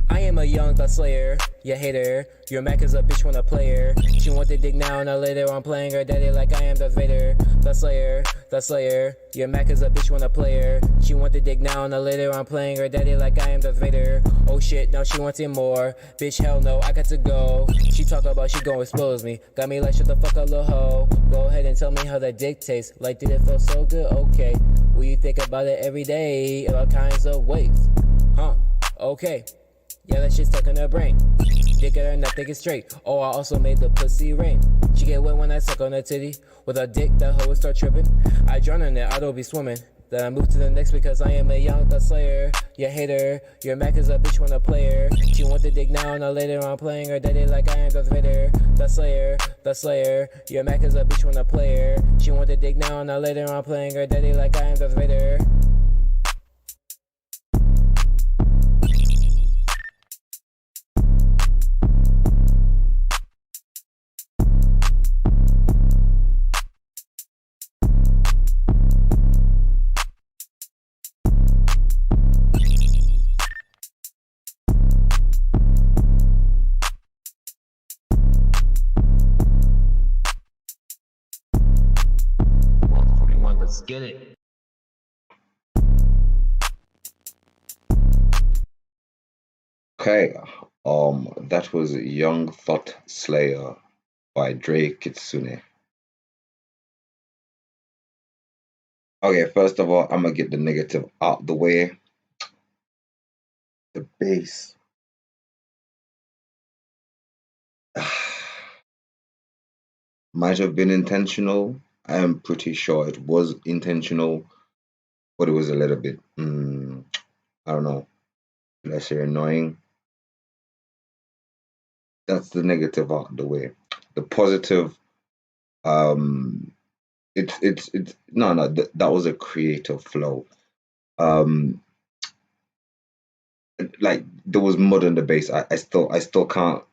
I am a young thought slayer, you hater. Your Mac is a bitch when I play her. She want the dick now and later I'm playing her daddy like I am Darth Vader. Thought slayer. Your Mac is a bitch when I play her. She want the dick now and later I'm playing her daddy like I am Darth Vader. Oh shit, now she wants it more. Bitch, hell no, I got to go. She talk about she gon' expose me. Got me like shut the fuck up, little hoe. Go ahead and tell me how that dick tastes. Like, did it feel so good? Okay. Will you think about it every day in all kinds of ways? Huh? Okay. Yeah, that shit's stuck in her brain. Dick at her neck, think it's straight. Oh, I also made the pussy rain. She get wet when I suck on her titty. With her dick, that hoe would start tripping. I drown in it, I don't be swimming. Then I move to the next because I am a young thought slayer. You hater, your Mac is a bitch when I play her. She want the dick now and later I'm playing her daddy like I am Darth Vader. The slayer, your Mac is a bitch when I play her. She want the dick now and later I'm playing her daddy like I am Darth Vader.
Let's get it.
Okay, that was Young Thought Slayer by Dre Kitsune. Okay, first of all, I'm gonna get the negative out the way. The bass. Might have been intentional. I am pretty sure it was intentional, but it was a little bit, I don't know, let's say annoying. That's the negative out the way. The positive, it's no, that was a creative flow. Um, like there was mud on the bass. I still can't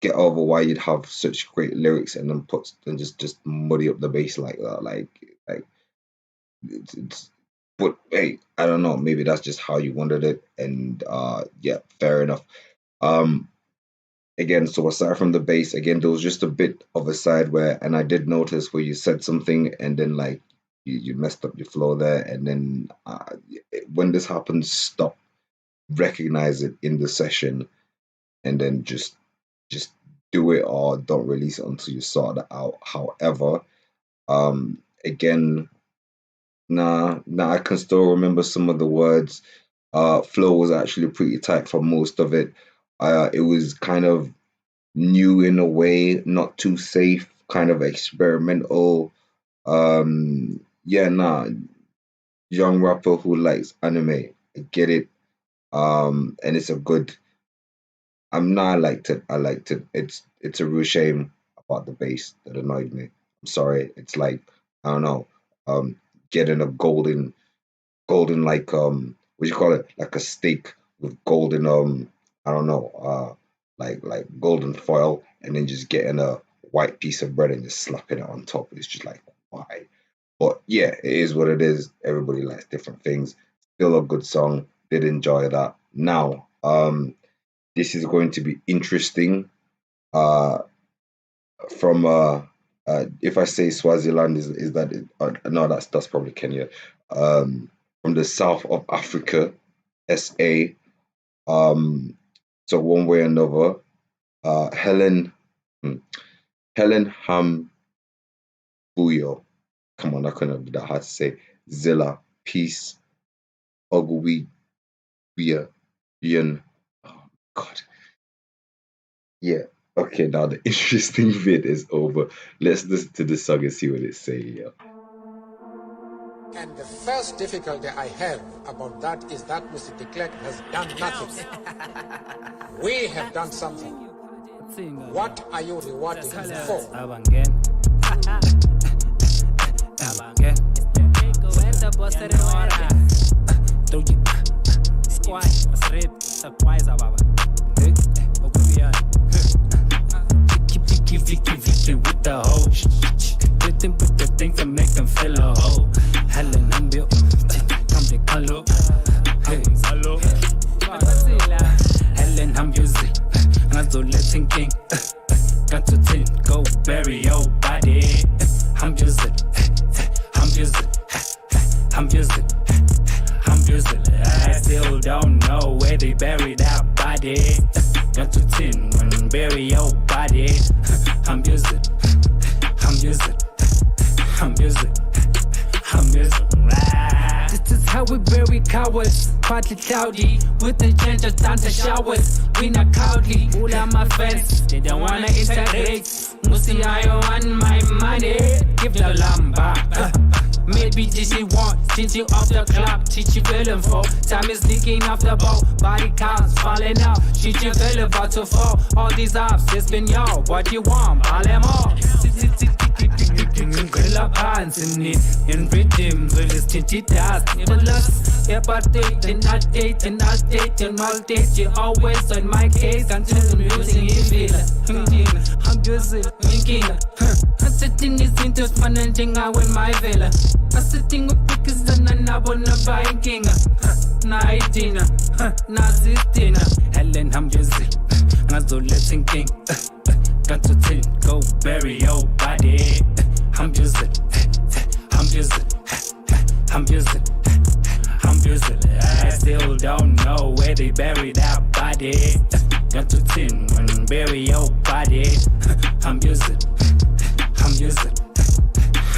get over why you'd have such great lyrics and then just muddy up the bass like that. Like it's but hey, I don't know, maybe that's just how you wanted it, and yeah, fair enough. Um Again, so aside from the bass, again, there was just a bit of a side where, and I did notice where you said something and then like you messed up your flow there, and then when this happens, stop, recognize it in the session, and then just do it, or don't release it until you sort it out. However, again, nah, I can still remember some of the words. Flow was actually pretty tight for most of it. It was kind of new in a way, not too safe, kind of experimental. Yeah, young rapper who likes anime. I get it. And it's a good. I liked it. I liked it. It's a real shame about the bass that annoyed me. I'm sorry. It's like, I don't know, um, getting a golden like what do you call it, like a steak with golden I don't know, like golden foil, and then just getting a white piece of bread and just slapping it on top. It's just like, why? But yeah, it is what it is. Everybody likes different things. Still a good song. Did enjoy that. Now, this is going to be interesting. uh from if I say Swaziland, is that it? No, that's probably Kenya. From the south of Africa, SA. Um, so one way or another, Helen, hmm, Helen Hambuyo. Come on, I couldn't be that hard to say. Zilla, Peace, Ogwi, Ian. Oh God, yeah. Okay, now the interesting bit is over. Let's listen to the song and see what it say. Yeah.
And the first difficulty I have about that is that Mr. de Klerk has done nothing. We have done something. What are you rewarding him for?
Vicky with the hoe. Hit them with the things that make them feel a hoe. Helen, I'm built. Come to Kalo. Hey, Salo. Helen, I'm busy. I'm so letting king. Got to tin, go bury your body. I'm busy. I'm busy. I'm busy. I'm busy. I still don't know where they buried that body. Got to tin when bury your body. I'm busy. I'm busy. I'm busy. I'm busy. This is how we bury cowards. Partly cloudy, with the change of thunder showers. We not cowardly. All of my friends, they don't wanna integrate. Musi I want my money. Give the lamba. Maybe this she want, teach you off the clock, teach you feeling for. Time is leaking off the boat, body counts falling out. She just feel about to fall. All these ups, it's been y'all. What you want? All them all. Grill up hands in it, in rhythm, will is tinted dust. Plus, apartheid, and not date, and not date, and all date. You always on my case until the music is real. I'm busy thinking. I'm sitting is into fun and thing I win my villa. I'm sitting with pickers and I wanna buy king. Night dinner, not 16. Helen, I'm busy. I'm so letting king. Got to tin, go bury your body. I'm busy. I'm busy. I'm busy. I'm busy. using it. I still don't know where they bury that body. Got to tin when bury your body. I'm using, I'm using,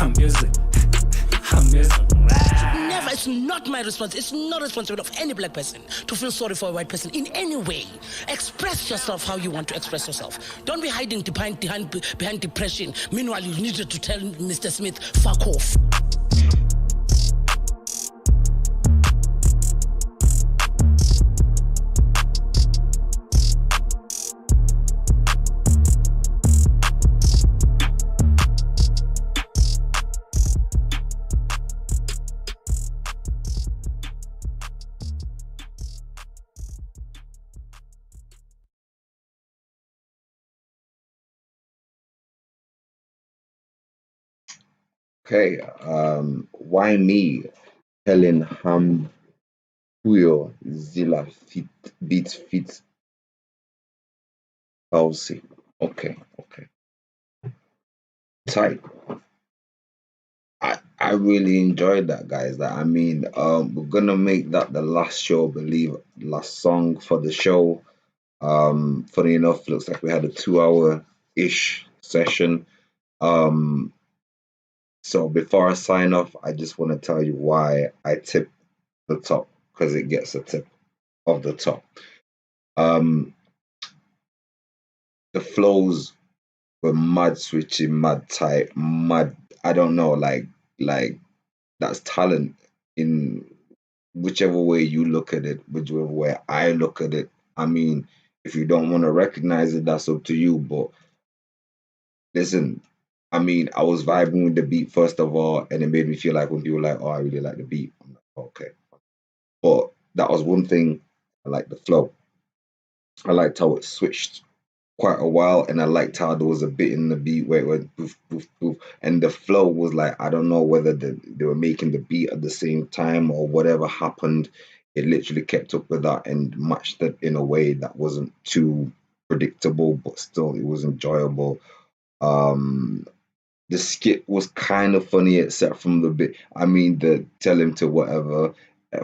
I'm using, I'm using.
Never, it's not my responsibility. It's not responsibility of any black person to feel sorry for a white person in any way. Express yourself how you want to express yourself. Don't be hiding behind depression. Meanwhile, you needed to tell Mr. Smith, fuck off.
Okay, why me? Helen Ham Puyo Zilla Fit Beats Fit Palsy. Okay, okay. Tight. I really enjoyed that, guys. That I mean, we're gonna make that the last show, I believe, last song for the show. Funny enough, looks like we had a 2 hour ish session. Um, so before I sign off, I just want to tell you why I tip the top, because it gets a tip of the top. Um, the flows were mad switchy, mad tight, mad. I don't know, like that's talent in whichever way you look at it, whichever way I look at it. I mean, if you don't want to recognize it, that's up to you. But listen, I mean, I was vibing with the beat first of all, and it made me feel like when people were like, "Oh, I really like the beat," I'm like, "Okay." But that was one thing. I like the flow. I liked how it switched quite a while, and I liked how there was a bit in the beat where it went poof poof poof, and the flow was like, I don't know whether they were making the beat at the same time or whatever happened. It literally kept up with that and matched it in a way that wasn't too predictable, but still it was enjoyable. Um, the skit was kind of funny, except from the bit. I mean, the tell him to whatever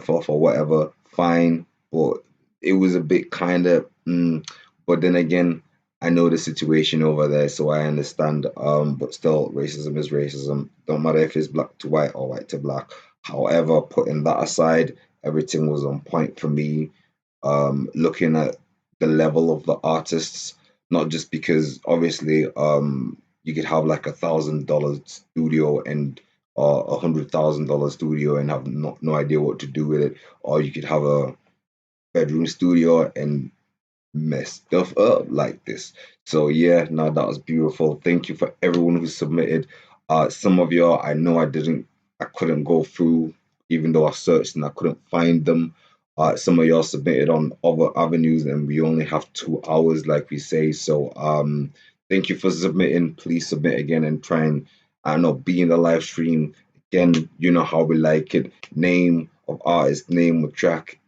for whatever, fine, but it was a bit kind of. But then again, I know the situation over there, so I understand. But still, racism is racism. Don't matter if it's black to white or white to black. However, putting that aside, everything was on point for me. Looking at the level of the artists, not just because obviously you could have like $1,000 studio and $100,000 studio and have no idea what to do with it, or you could have a bedroom studio and mess stuff up like this. So yeah, no, that was beautiful. Thank you for everyone who submitted. Some of y'all I know I couldn't go through, even though I searched and I couldn't find them. Some of y'all submitted on other avenues, and we only have 2 hours, like we say. So thank you for submitting. Please submit again and try and I don't know, be in the live stream. Again, you know how we like it. Name of artist, name of track,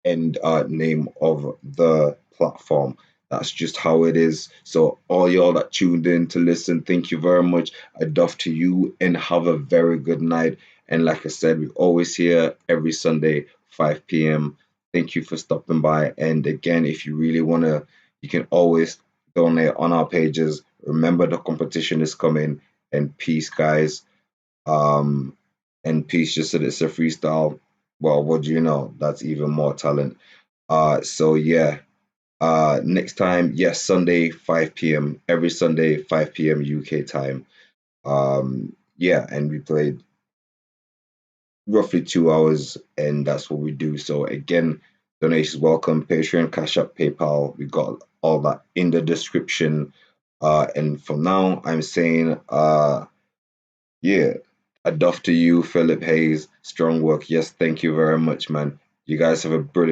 and name of the platform. That's just how it is. So all y'all that tuned in to listen, thank you very much. I doff to you and have a very good night. And like I said, we always here every Sunday, 5 p.m. Thank you for stopping by. And again, if you really want to, you can always donate on our pages. Remember, the competition is coming. And peace, guys. And peace, just that it's a freestyle. Well, what do you know? That's even more talent. So yeah. Next time, yes, Sunday, 5 p.m. Every Sunday, 5 p.m. UK time. Yeah, and we played roughly 2 hours, and that's what we do. So again, donations welcome. Patreon, Cash App, PayPal. We got all that in the description. And for now, I'm saying, yeah, a doff to you, Philip Hayes. Strong work. Yes, thank you very much, man. You guys have a brilliant